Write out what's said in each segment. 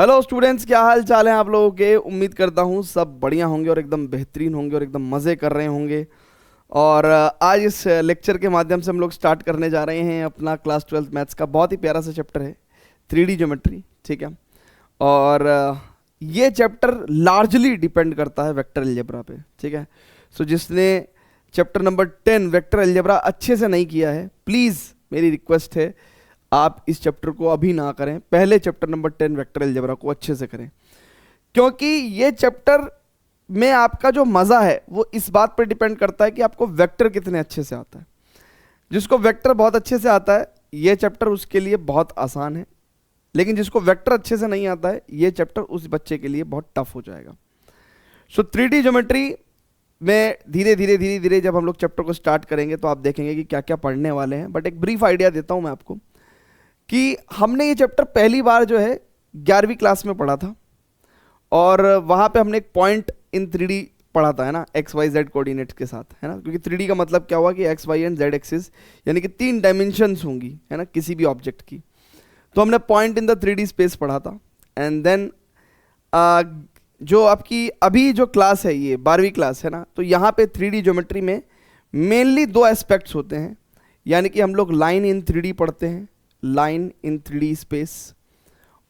Hello students, क्या हाल चाल है आप लोगों के। उम्मीद करता हूँ सब बढ़िया होंगे और एकदम बेहतरीन होंगे और एकदम मज़े कर रहे होंगे। और आज इस लेक्चर के माध्यम से हम लोग स्टार्ट करने जा रहे हैं अपना क्लास 12 मैथ्स का बहुत ही प्यारा सा चैप्टर है 3D ज्योमेट्री। ठीक है। और ये चैप्टर लार्जली डिपेंड करता है वेक्टर अलजेब्रा पे। ठीक है। सो जिसने चैप्टर नंबर 10 वेक्टर अलजेब्रा अच्छे से नहीं किया है, प्लीज़ मेरी रिक्वेस्ट है आप इस चैप्टर को अभी ना करें, पहले चैप्टर नंबर 10 वेक्टर अलजेब्रा को अच्छे से करें, क्योंकि ये चैप्टर में आपका जो मज़ा है वो इस बात पर डिपेंड करता है कि आपको वेक्टर कितने अच्छे से आता है। जिसको वेक्टर बहुत अच्छे से आता है ये चैप्टर उसके लिए बहुत आसान है, लेकिन जिसको वेक्टर अच्छे से नहीं आता है ये चैप्टर उस बच्चे के लिए बहुत टफ हो जाएगा। सो 3D ज्योमेट्री में धीरे धीरे जब हम लोग चैप्टर को स्टार्ट करेंगे तो आप देखेंगे कि क्या क्या पढ़ने वाले हैं। बट एक ब्रीफ आइडिया देता हूं मैं आपको कि हमने ये चैप्टर पहली बार जो है 11वीं क्लास में पढ़ा था, और वहाँ पे हमने एक पॉइंट इन 3D पढ़ा था, है ना, एक्स वाई जेड कोऑर्डिनेट्स के साथ, है ना, क्योंकि 3D का मतलब क्या हुआ कि x y and z axis यानी कि 3 डायमेंशंस होंगी, है ना, किसी भी ऑब्जेक्ट की। तो हमने point in the 3D space पढ़ा था। एंड देन जो आपकी अभी जो क्लास है ये 12वीं क्लास है ना, तो यहाँ पे 3D ज्योमेट्री में मेनली 2 एस्पेक्ट्स होते हैं, यानी कि हम लोग लाइन इन 3D पढ़ते हैं, लाइन इन 3D स्पेस,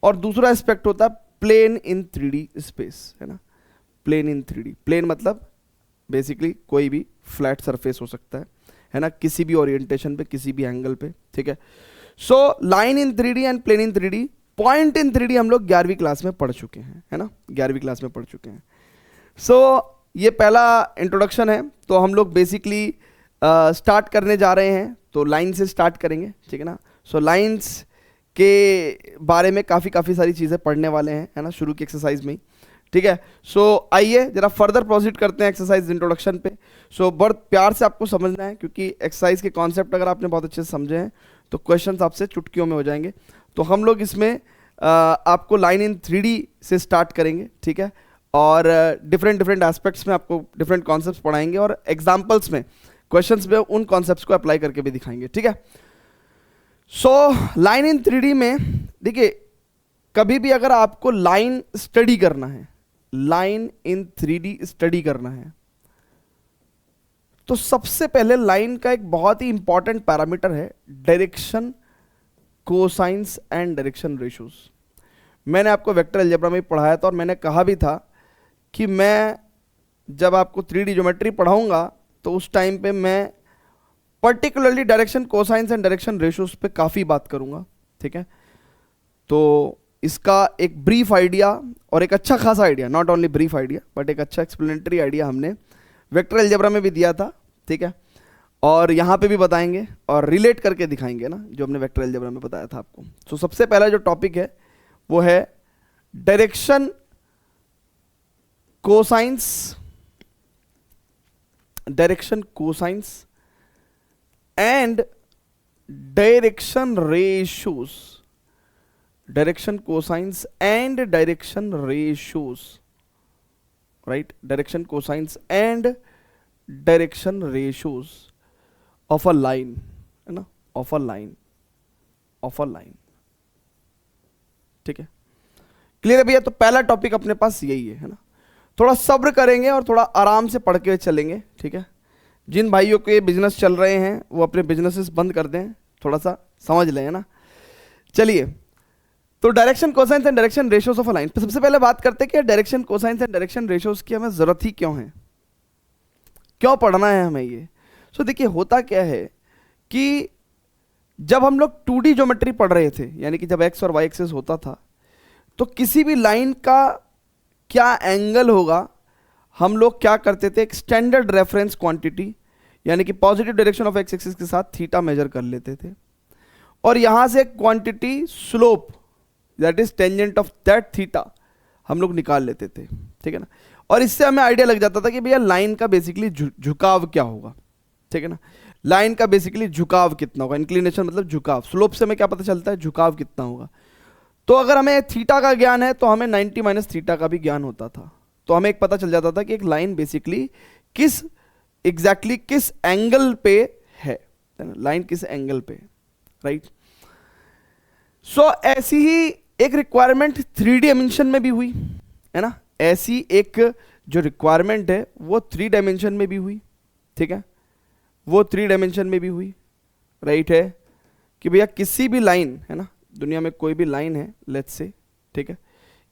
और दूसरा एस्पेक्ट होता है प्लेन इन 3D स्पेस, है ना। प्लेन इन 3D, प्लेन मतलब बेसिकली कोई भी फ्लैट सरफेस हो सकता है ना, किसी भी ओरिएंटेशन पे, किसी भी एंगल पे। ठीक है। So line in 3D and plane in 3D, point in 3D हम लोग 11वीं क्लास में पढ़ चुके हैं, है ना, 11वीं क्लास में पढ़ चुके हैं। सो ये पहला इंट्रोडक्शन है, तो हम लोग बेसिकली स्टार्ट करने जा रहे हैं, तो लाइन से स्टार्ट करेंगे। ठीक है ना। सो लाइंस के बारे में काफ़ी सारी चीज़ें पढ़ने वाले हैं, है ना, शुरू की एक्सरसाइज में ही। ठीक है। सो आइए जरा फर्दर प्रोसीड करते हैं एक्सरसाइज इंट्रोडक्शन पे। सो बहुत प्यार से आपको समझना है, क्योंकि एक्सरसाइज के कॉन्सेप्ट अगर आपने बहुत अच्छे से समझे हैं तो क्वेश्चंस आपसे चुटकियों में हो जाएंगे। तो हम लोग इसमें आपको लाइन इन 3D से स्टार्ट करेंगे। ठीक है। और डिफरेंट एस्पेक्ट्स में आपको डिफरेंट कॉन्सेप्ट्स पढ़ाएंगे, और एग्जाम्पल्स में क्वेश्चंस में उन कॉन्सेप्ट्स को अप्लाई करके भी दिखाएंगे। ठीक है। सो लाइन इन 3D में देखिए, कभी भी अगर आपको लाइन स्टडी करना है, लाइन इन 3D स्टडी करना है, तो सबसे पहले लाइन का एक बहुत ही इंपॉर्टेंट पैरामीटर है direction cosines and direction ratios. मैंने आपको वेक्टर अलजेब्रा में पढ़ाया था, और मैंने कहा भी था कि मैं जब आपको 3D ज्योमेट्री पढ़ाऊंगा तो उस टाइम पे मैं particularly direction cosines and direction ratios पे काफ़ी बात करूंगा। ठीक है। तो इसका एक ब्रीफ आइडिया और एक अच्छा खासा idea, not only brief idea but एक अच्छा एक्सप्लेनेटरी आइडिया हमने वेक्टर अलजेब्रा में भी दिया था। ठीक है। और यहाँ पे भी बताएंगे और रिलेट करके दिखाएंगे ना, जो हमने वेक्टर अलजेब्रा में बताया था आपको। तो सबसे पहला जो टॉपिक है वो है direction cosines and direction ratios. Direction cosines and direction ratios, right, direction cosines and direction ratios of a line, है ना, ऑफ अ लाइन। ठीक है। क्लियर है भैया। तो पहला टॉपिक अपने पास यही है ना। थोड़ा सब्र करेंगे और थोड़ा आराम से पढ़ के चलेंगे। ठीक है। जिन भाइयों के बिजनेस चल रहे हैं वो अपने बिजनेसेस बंद कर दें, थोड़ा सा समझ लें, है ना। चलिए, तो direction cosines and direction ratios of a line. सबसे पहले बात करते हैं कि direction cosines and direction ratios की हमें जरूरत ही क्यों है, क्यों पढ़ना है हमें ये। सो देखिए, होता क्या है कि जब हम लोग 2D ज्योमेट्री पढ़ रहे थे, यानी कि जब एक्स और वाई एक्सिस होता था, तो किसी भी लाइन का क्या एंगल होगा, हम लोग क्या करते थे, एक स्टैंडर्ड रेफरेंस क्वांटिटी यानी कि positive direction of x axis के साथ थीटा मेजर कर लेते थे, और यहां से एक quantity slope that is tangent of that theta हम लोग निकाल लेते थे। ठीक है ना। और इससे हमें आइडिया लग जाता था कि भैया लाइन का बेसिकली झुकाव क्या होगा। ठीक है ना। लाइन का बेसिकली झुकाव कितना होगा, इंक्लिनेशन मतलब झुकाव, स्लोप से हमें क्या पता चलता है, झुकाव कितना होगा। तो अगर हमें थीटा का ज्ञान है तो हमें 90 माइनस थीटा का भी ज्ञान होता था, तो हमें एक पता चल जाता था कि एक लाइन बेसिकली किस एंगल पे है, लाइन किस एंगल पे, राइट। सो ऐसी ही एक रिक्वायरमेंट 3 डायमेंशन में भी हुई है ना, ऐसी एक जो रिक्वायरमेंट है वो 3 डायमेंशन में भी हुई, ठीक है, वो 3 डायमेंशन में भी हुई, राइट है, कि भैया किसी भी लाइन है ना, दुनिया में कोई भी लाइन है, लेट्स से, ठीक है,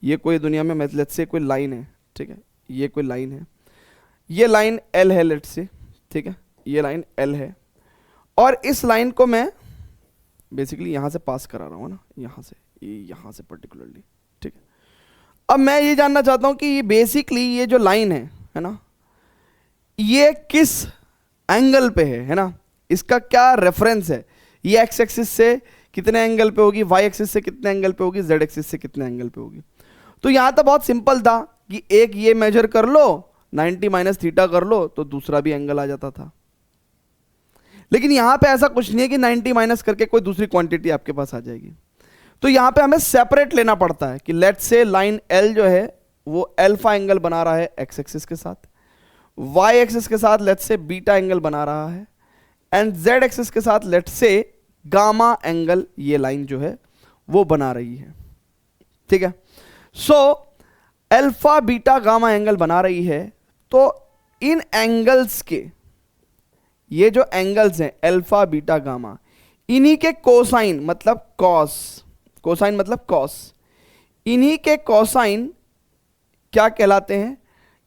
ये कोई दुनिया में लेट्स से कोई लाइन है, ठीक है, ये कोई लाइन है, ये लाइन L है लेट्स से, ठीक है, ये लाइन L है, और इस लाइन को मैं बेसिकली यहां से पास करा रहा हूं ना, यहां से पर्टिकुलरली, ठीक है। अब मैं ये जानना चाहता हूं कि ये बेसिकली ये जो लाइन है ना, ये किस एंगल पे है ना, इसका क्या रेफरेंस है, ये एक्स एक्सिस से कितने एंगल पे होगी, वाई एक्सिस से कितने एंगल पे होगी, जेड एक्सिस से कितने एंगल पे होगी। तो यहां तो बहुत सिंपल था कि एक ये मेजर कर लो, 90 माइनस थीटा कर लो, तो दूसरा भी एंगल आ जाता था। लेकिन यहां पे ऐसा कुछ नहीं है कि 90 माइनस करके कोई दूसरी क्वांटिटी आपके पास आ जाएगी। तो यहां पे हमें सेपरेट लेना पड़ता है कि लेट्स से लाइन L जो है वो अल्फा एंगल बना रहा है एक्स एक्सिस के साथ, वाई एक्सिस के साथ लेट्स से बीटा एंगल बना रहा है, एंड जेड एक्सिस के साथ लेट्स से गामा एंगल ये लाइन जो है वो बना रही है, ठीक है। So alpha beta gamma angle बना रही है, तो इन एंगल्स के ये जो एंगल्स हैं अल्फा बीटा गामा, इन्हीं के कोसाइन मतलब कॉस, कोसाइन मतलब कॉस, इन्हीं के कोसाइन क्या कहलाते हैं,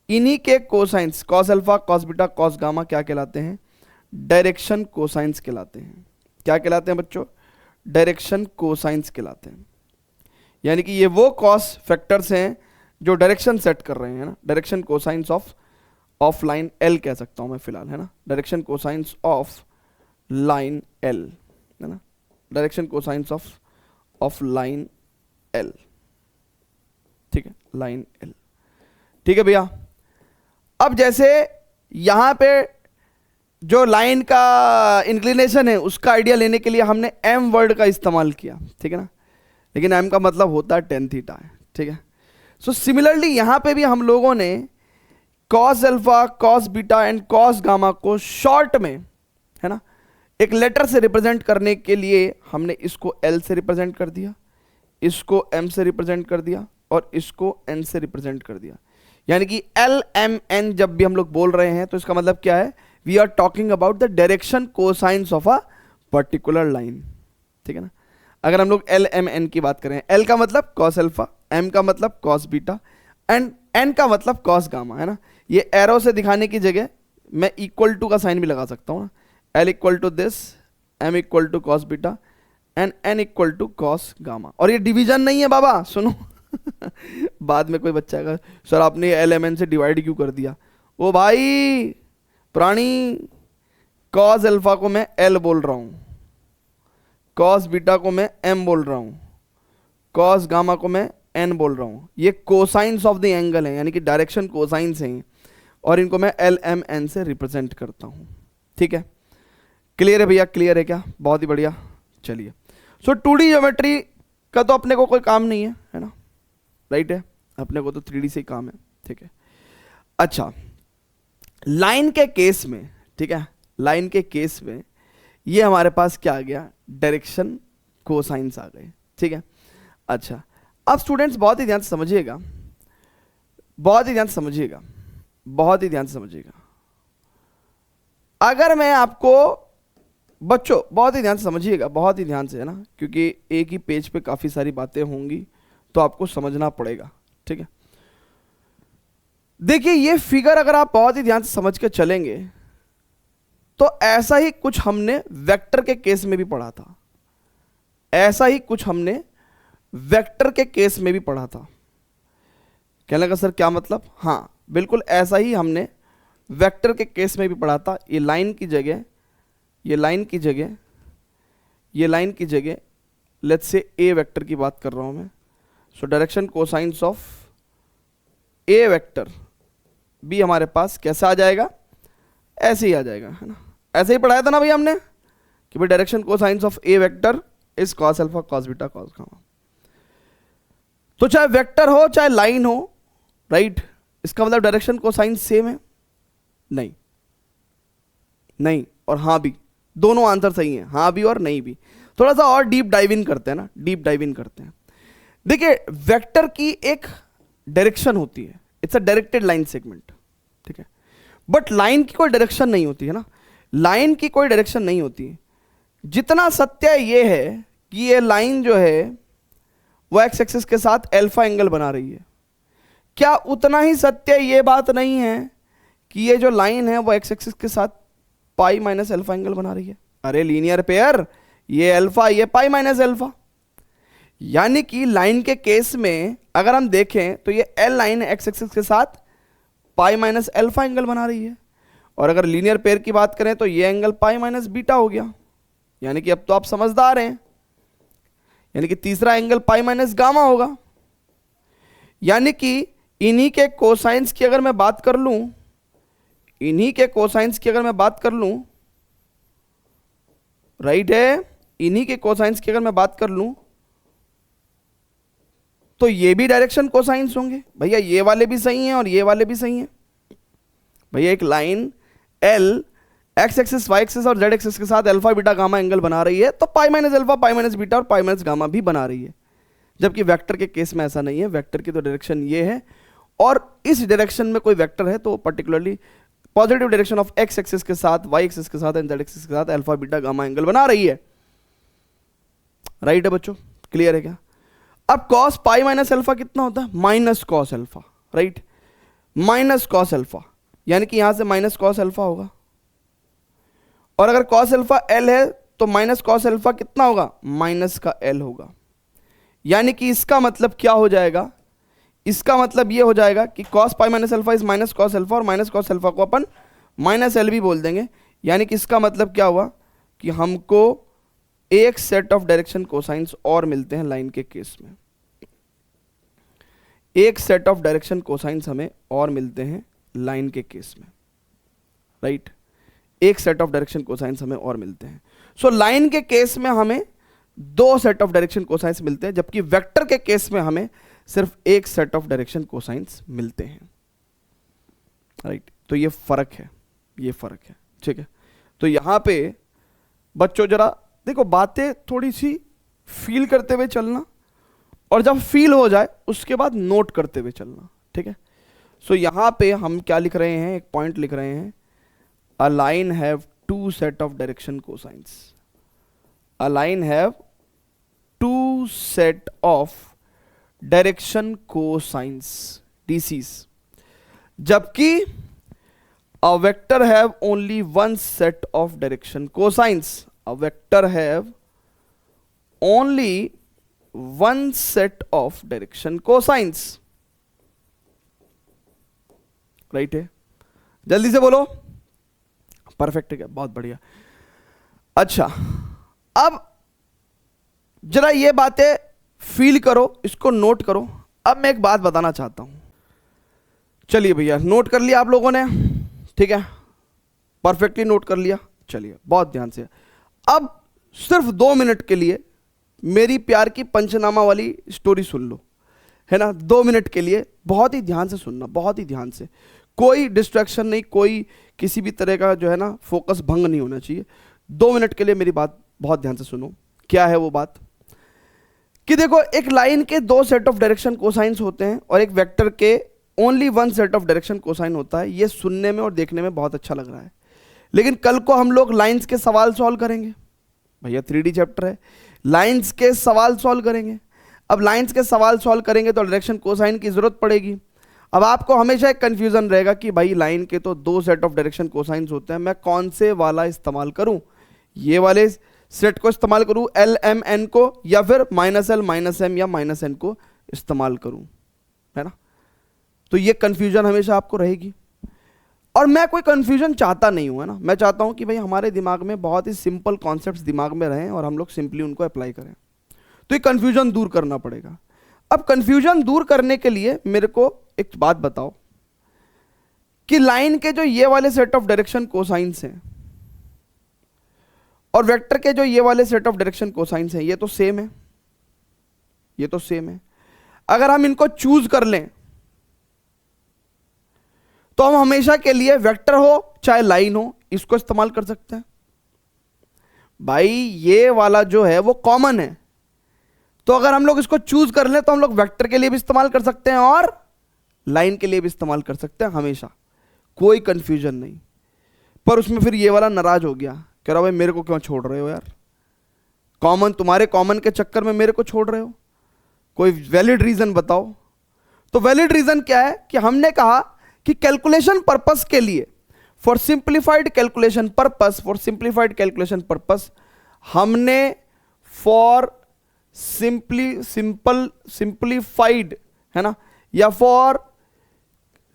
इन्हीं के cosines cos alpha cos beta cos gamma क्या कहलाते हैं, डायरेक्शन कोसाइंस कहलाते हैं। क्या कहलाते हैं बच्चों, डायरेक्शन कोसाइंस कहलाते हैं। यानी कि ये वो कॉस फैक्टर्स हैं जो डायरेक्शन सेट कर रहे हैं ना, direction cosines of line L कह सकता हूं मैं फिलहाल, है ना, direction cosines of line L, है ना, direction cosines of line L, ठीक है, लाइन L, ठीक है भैया। अब जैसे यहां पे जो लाइन का इंक्लिनेशन है उसका आइडिया लेने के लिए हमने m वर्ड का इस्तेमाल किया, ठीक है ना, लेकिन m का मतलब होता है tan थीटा है, ठीक है। सो सिमिलरली यहां पे भी हम लोगों ने cos alpha cos beta and cos gamma को शॉर्ट में, है ना, एक लेटर से रिप्रेजेंट करने के लिए हमने इसको L से रिप्रेजेंट कर दिया, इसको M से रिप्रेजेंट कर दिया और इसको N से रिप्रेजेंट कर दिया। यानी कि L M N जब भी हम लोग बोल रहे हैं तो इसका मतलब क्या है, we are talking about the direction cosines of a particular line, ठीक है ना। अगर हम लोग L M N की बात करें, L का मतलब कॉस अल्फा, M का मतलब कॉस बीटा एंड N का मतलब कॉस गामा, है ना। ये एरो से दिखाने की जगह मैं इक्वल टू का साइन भी लगा सकता हूं ना, L equal to this, M equal to cos beta and N equal to cos gamma. और ये डिवीजन नहीं है बाबा, सुनो बाद में कोई बच्चा का सर आपने L M N से डिवाइड क्यों कर दिया, ओ भाई प्राणी, कॉस अल्फा को मैं L बोल रहा हूं, कॉस बीटा को मैं M बोल रहा हूं, कॉस गामा को मैं N बोल रहा हूं। ये कोसाइंस ऑफ द एंगल है, यानी कि डायरेक्शन कोसाइंस हैं, और इनको मैं L M N से रिप्रेजेंट करता हूं, ठीक है। क्लियर है भैया, क्लियर है क्या, बहुत ही बढ़िया। चलिए, सो 2D ज्योमेट्री का तो अपने को कोई काम नहीं है ना, राइट है, अपने को तो 3D से ही काम है, ठीक है। अच्छा, लाइन के केस में, ठीक है, लाइन के केस में ये हमारे पास क्या आ गया, डायरेक्शन कोसाइंस आ गए, ठीक है। अच्छा, अब स्टूडेंट्स बहुत ही ध्यान से समझिएगा, बहुत ही ध्यान से समझिएगा, बहुत ही ध्यान से समझिएगा। अगर मैं आपको, बच्चों बहुत ही ध्यान से समझिएगा, बहुत ही ध्यान से, है ना, क्योंकि एक ही पेज पे काफी सारी बातें होंगी तो आपको समझना पड़ेगा, ठीक है। देखिए ये फिगर अगर आप बहुत ही ध्यान से समझ के चलेंगे तो ऐसा ही कुछ हमने वेक्टर के केस में भी पढ़ा था, ऐसा ही कुछ हमने वेक्टर के केस में भी पढ़ा था। कहने का सर क्या मतलब, हाँ बिल्कुल ऐसा ही हमने वेक्टर के केस में भी पढ़ा था। ये लाइन की जगह, ये लाइन की जगह, ये लाइन की जगह लेट्स से ए वेक्टर की बात कर रहा हूं मैं, so direction cosines of A vector भी हमारे पास कैसा आ जाएगा, ऐसे ही आ जाएगा, है ना। ऐसे ही पढ़ाया था ना भैया हमने कि भाई direction cosines of A vector is cos alpha cos beta cos gamma. तो चाहे वेक्टर हो चाहे लाइन हो, राइट, इसका मतलब डायरेक्शन कोसाइन सेम है, नहीं, नहीं और हाँ भी, दोनों आंसर सही हैं, हाँ भी और नहीं भी। थोड़ा सा और डीप डाइव इन करते हैं ना, डीप डाइव इन करते हैं। देखिए वेक्टर की एक डायरेक्शन होती है, it's a directed line segment, ठीक है, बट लाइन की कोई डायरेक्शन नहीं होती है ना, लाइन की कोई डायरेक्शन नहीं होती है। जितना सत्य ये है कि ये लाइन जो है वो एक्स एक्सिस के साथ अल्फा एंगल बना रही है, क्या उतना ही सत्य ये बात नहीं है कि ये जो लाइन है वो एक्स एक्सिस के साथ पाई माइनस अल्फा एंगल बना रही है? अरे लीनियर पेयर, ये अल्फा ये पाई माइनस अल्फा, यानी कि लाइन के केस में अगर हम देखें तो ये एल लाइन एक्स एक्सिस के साथ पाई माइनस अल्फा एंगल बना रही है, और अगर लीनियर पेयर की बात करें तो ये एंगल पाई माइनस बीटा हो गया। यानी कि अब तो आप समझदार हैं, यानी कि तीसरा एंगल पाई माइनस गामा होगा। यानी कि इन्हीं के कोसाइंस की अगर मैं बात कर लूं, इन्हीं के कोसाइंस की अगर मैं बात कर लूं, राइट है, इन्हीं के कोसाइंस की अगर मैं बात कर लूं तो ये भी डायरेक्शन कोसाइंस होंगे भैया, ये वाले भी सही हैं और ये वाले भी सही हैं भैया। एक line L x axis y axis और जेड एक्सिस के साथ अल्फा बीटा गामा एंगल बना रही है, तो pi minus alpha pi minus beta और पाई माइनस गामा भी बना रही है, जबकि वेक्टर के केस में ऐसा नहीं है। वेक्टर की तो डायरेक्शन ये है, और इस डायरेक्शन में कोई वेक्टर है तो particularly positive direction of x axis के साथ वाई एक्सिस के साथ एंड जेड एक्सिस के साथ अल्फा बीटा गामा एंगल बना रही है। राइट है बच्चों, क्लियर है क्या? अब कॉस पाई माइनस अल्फा कितना होता है? Minus cos alpha, right, minus cos alpha, यानी कि यहां से माइनस कॉस अल्फा होगा, और अगर कॉस अल्फा एल है तो माइनस कॉस अल्फा कितना होगा? माइनस का एल होगा। यानी कि इसका मतलब क्या हो जाएगा? इसका मतलब ये हो जाएगा कि cos pi minus alpha is minus cos alpha, और माइनस कॉस अल्फा को अपन माइनस एल भी बोल देंगे। यानी कि इसका मतलब क्या हुआ कि हमको एक सेट ऑफ डायरेक्शन कोसाइंस और मिलते हैं लाइन के केस में, एक सेट ऑफ डायरेक्शन कोसाइंस हमें और मिलते हैं लाइन के केस में, राइट, एक सेट ऑफ डायरेक्शन कोसाइंस हमें और मिलते हैं। सो लाइन के केस में हमें दो सेट ऑफ डायरेक्शन कोसाइंस मिलते हैं, जबकि वेक्टर के केस में हमें सिर्फ एक सेट ऑफ डायरेक्शन कोसाइंस मिलते हैं, राइट। तो ये फर्क है, ये फर्क है, ठीक है। तो यहां पे बच्चों जरा देखो, बातें थोड़ी सी फील करते हुए चलना, और जब फील हो जाए उसके बाद नोट करते हुए चलना, ठीक है। सो यहां पे हम क्या लिख रहे हैं? एक पॉइंट लिख रहे हैं, a line have two set of direction cosines, a line have two set of direction cosines DCs, जबकि a vector have only one set of direction cosines, a vector have only one set of direction cosines, right है? जल्दी से बोलो, perfect है, बहुत बढ़िया। अच्छा, अब जरा ये बातें फील करो, इसको नोट करो। अब मैं एक बात बताना चाहता हूं, चलिए भैया नोट कर लिया आप लोगों ने, ठीक है, परफेक्टली नोट कर लिया, चलिए बहुत ध्यान से। अब सिर्फ 2 मिनट के लिए मेरी प्यार की पंचनामा वाली स्टोरी सुन लो, है ना, 2 मिनट के लिए बहुत ही ध्यान से सुनना, बहुत ही ध्यान से, कोई डिस्ट्रैक्शन नहीं, कोई किसी भी तरह का जो है ना फोकस भंग नहीं होना चाहिए। 2 मिनट के लिए मेरी बात बहुत ध्यान से सुनो। क्या है वो बात? कि देखो, एक लाइन के 2 सेट ऑफ डायरेक्शन कोसाइंस होते हैं और एक वेक्टर के only 1 set of direction cosine होता है। ये सुनने में और देखने में बहुत अच्छा लग रहा है, लेकिन कल को हम लोग लाइंस के सवाल सॉल्व करेंगे भैया, 3D चैप्टर है, लाइंस के सवाल सॉल्व करेंगे। अब लाइंस के सवाल सॉल्व करेंगे तो डायरेक्शन कोसाइन की जरूरत पड़ेगी। अब आपको हमेशा एक कंफ्यूजन रहेगा कि भाई लाइन के तो 2 सेट ऑफ डायरेक्शन कोसाइंस होते हैं, मैं कौन से वाला इस्तेमाल करूं? ये वाले सेट को इस्तेमाल करूं एल एम एन को, या फिर माइनस एल माइनस एम या माइनस एन को इस्तेमाल करूं, है ना? तो ये कंफ्यूजन हमेशा आपको रहेगी, और मैं कोई कंफ्यूजन चाहता नहीं हूं, है ना। मैं चाहता हूं कि भाई हमारे दिमाग में बहुत ही सिंपल कॉन्सेप्ट्स दिमाग में रहें और हम लोग सिंपली उनको अप्लाई करें। तो ये कंफ्यूजन दूर करना पड़ेगा। अब कंफ्यूजन दूर करने के लिए मेरे को एक बात बताओ कि लाइन के जो ये वाले सेट ऑफ डायरेक्शन कोसाइंस हैं और वेक्टर के जो ये वाले सेट ऑफ डायरेक्शन कोसाइंस हैं, ये तो सेम है, ये तो सेम है। अगर हम इनको चूज कर लें तो हम हमेशा के लिए वेक्टर हो चाहे लाइन हो इसको इस्तेमाल कर सकते हैं। भाई ये वाला जो है वो कॉमन है, तो अगर हम लोग इसको चूज कर लें तो हम लोग वेक्टर के लिए भी इस्तेमाल कर सकते हैं और लाइन के लिए भी इस्तेमाल कर सकते हैं हमेशा, कोई कंफ्यूजन नहीं। पर उसमें फिर ये वाला नाराज हो गया, कह रहा भाई मेरे को क्यों छोड़ रहे हो यार, कॉमन तुम्हारे कॉमन के चक्कर में मेरे को छोड़ रहे हो, कोई वैलिड रीजन बताओ। तो वैलिड रीजन क्या है कि हमने कहा कि कैलकुलेशन पर्पस के लिए, फॉर सिंप्लीफाइड कैलकुलेशन पर्पस, हमने फॉर सिंपलीफाइड है ना, या फॉर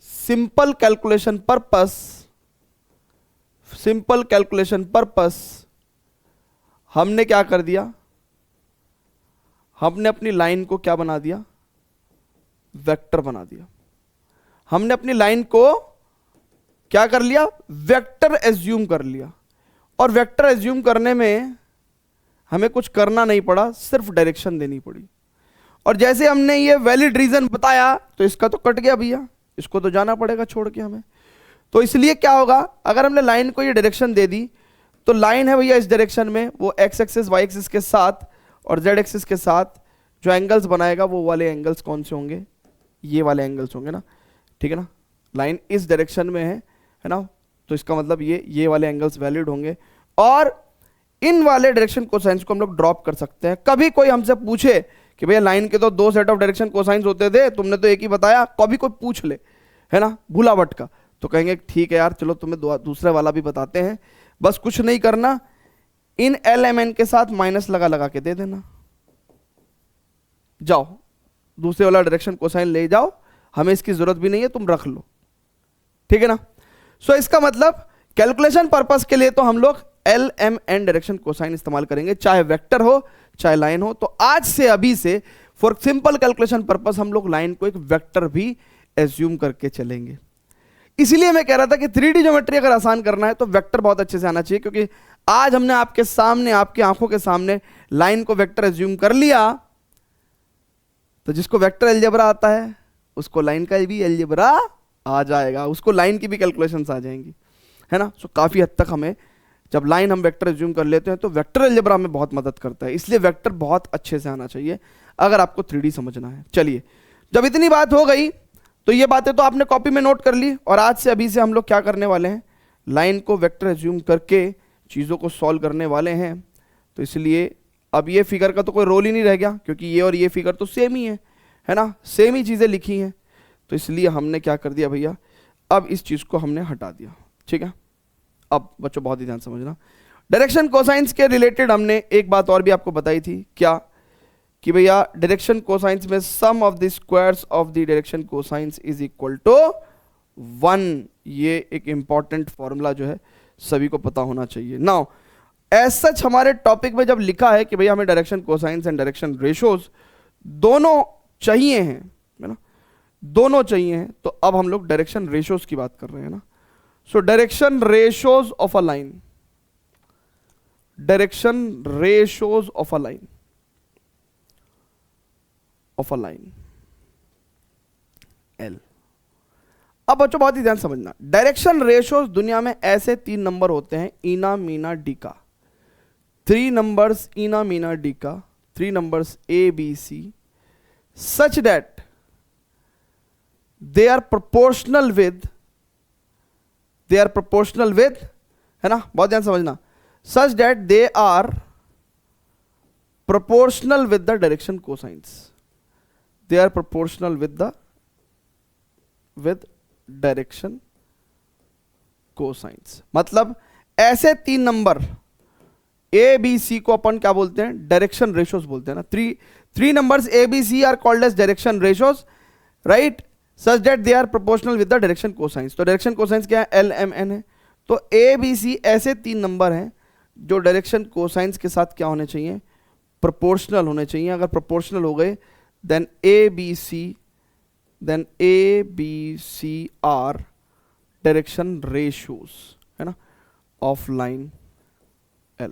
सिंपल कैलकुलेशन पर्पस हमने क्या कर दिया, हमने अपनी लाइन को क्या बना दिया, वेक्टर बना दिया। हमने अपनी लाइन को क्या कर लिया, वेक्टर एज्यूम कर लिया। और वेक्टर एज्यूम करने में हमें कुछ करना नहीं पड़ा, सिर्फ डायरेक्शन देनी पड़ी। और जैसे हमने ये वैलिड रीजन बताया तो इसका तो कट गया भैया, इसको तो जाना पड़ेगा छोड़ के हमें। तो इसलिए क्या होगा, अगर हमने लाइन को ये डायरेक्शन दे दी तो लाइन है भैया इस डायरेक्शन में, वो एक्स एक्सिस वाई एक्सिस के साथ और जेड एक्सिस के साथ जो एंगल्स बनाएगा वो वाले एंगल्स कौन से होंगे, ये वाले एंगल्स होंगे ना, ठीक है ना। लाइन इस डायरेक्शन में है ना, तो इसका मतलब ये वाले एंगल्स वैलिड होंगे। और इन वाले डायरेक्शन कोसाइंस को हम लोग ड्रॉप कर सकते हैं। कभी कोई हमसे पूछे कि भैया लाइन के तो 2 सेट ऑफ डायरेक्शन कोसाइंस होते थे, तुमने तो एक ही बताया, कभी कोई पूछ ले है ना भूला भटका, तो कहेंगे ठीक है यार चलो तुम्हें दूसरे वाला भी बताते हैं। बस कुछ नहीं करना, इन LMN के साथ माइनस लगा लगा के दे देना, जाओ दूसरे वाला डायरेक्शन कोसाइन ले जाओ, हमें इसकी जरूरत भी नहीं है, तुम रख लो, ठीक है ना। सो इसका मतलब कैलकुलेशन पर्पस के लिए तो हम लोग LMN डायरेक्शन कोसाइन इस्तेमाल करेंगे, चाहे वेक्टर हो चाहे लाइन हो। तो आज से अभी से फॉर सिंपल कैलकुलेशन पर्पस हम लोग लाइन को एक वेक्टर भी एज्यूम करके चलेंगे। इसीलिए मैं कह रहा था कि 3D ज्योमेट्री अगर आसान करना है तो वेक्टर बहुत अच्छे से आना चाहिए, क्योंकि आज हमने आपके सामने, आपकी आंखों के सामने लाइन को वेक्टर एज्यूम कर लिया, तो जिसको वेक्टर अलजेब्रा आता है उसको लाइन का भी अलजेब्रा आ जाएगा, उसको लाइन की भी कैलकुलेशंस आ जाएंगी, है ना। सो काफी हद तक हमें जब लाइन हम वेक्टर एज्यूम कर लेते हैं तो वेक्टर अलजेब्रा हमें बहुत मदद करता है। इसलिए वेक्टर बहुत अच्छे से आना चाहिए अगर आपको 3D समझना है। चलिए, जब इतनी बात हो गई तो ये बातें तो आपने कॉपी में नोट कर ली, और आज से अभी से हम लोग क्या करने वाले हैं, लाइन को वेक्टर एज्यूम करके चीज़ों को सॉल्व करने वाले हैं। तो इसलिए अब ये फिगर का तो कोई रोल ही नहीं रह गया, क्योंकि ये और ये फिगर तो सेम ही है ना, सेम ही चीज़ें लिखी हैं। तो इसलिए हमने क्या कर दिया भैया, अब इस चीज़ को हमने हटा दिया, ठीक है। अब बच्चों बहुत ही ध्यान समझना, डायरेक्शन कोसाइंस के रिलेटेड हमने एक बात और भी आपको बताई थी, क्या कि भैया डायरेक्शन कोसाइंस में sum of the squares of the direction cosines is equal to 1। ये एक इंपॉर्टेंट फॉर्मूला जो है सभी को पता होना चाहिए। नाउ एज सच हमारे टॉपिक में जब लिखा है कि भैया हमें direction cosines and direction ratios दोनों चाहिए हैं, है ना, दोनों चाहिए हैं, तो अब हम लोग डायरेक्शन रेशोज की बात कर रहे हैं ना। So direction ratios of a line, direction ratios of a line, L। अब बच्चों बहुत ही ध्यान समझना, डायरेक्शन रेशोज दुनिया में ऐसे 3 नंबर होते हैं, इना मीना डी का, 3 नंबर्स इना मीना डी का, 3 numbers ABC, such that they are proportional with, है ना, बहुत ध्यान समझना, such that they are proportional with the direction cosines, they are proportional with direction cosines। मतलब ऐसे 3 नंबर ABC को अपन क्या बोलते हैं, डायरेक्शन रेशोज बोलते हैं ना। 3 numbers ABC are called as direction ratios, right, such that they are proportional with the direction cosines. तो डायरेक्शन कोसाइंस क्या है, LMN है। तो ABC ऐसे 3 नंबर हैं जो डायरेक्शन कोसाइंस के साथ क्या होने चाहिए, प्रोपोर्शनल होने चाहिए। अगर प्रोपोर्शनल हो गए then ABC are direction ratios, है ना, of line L,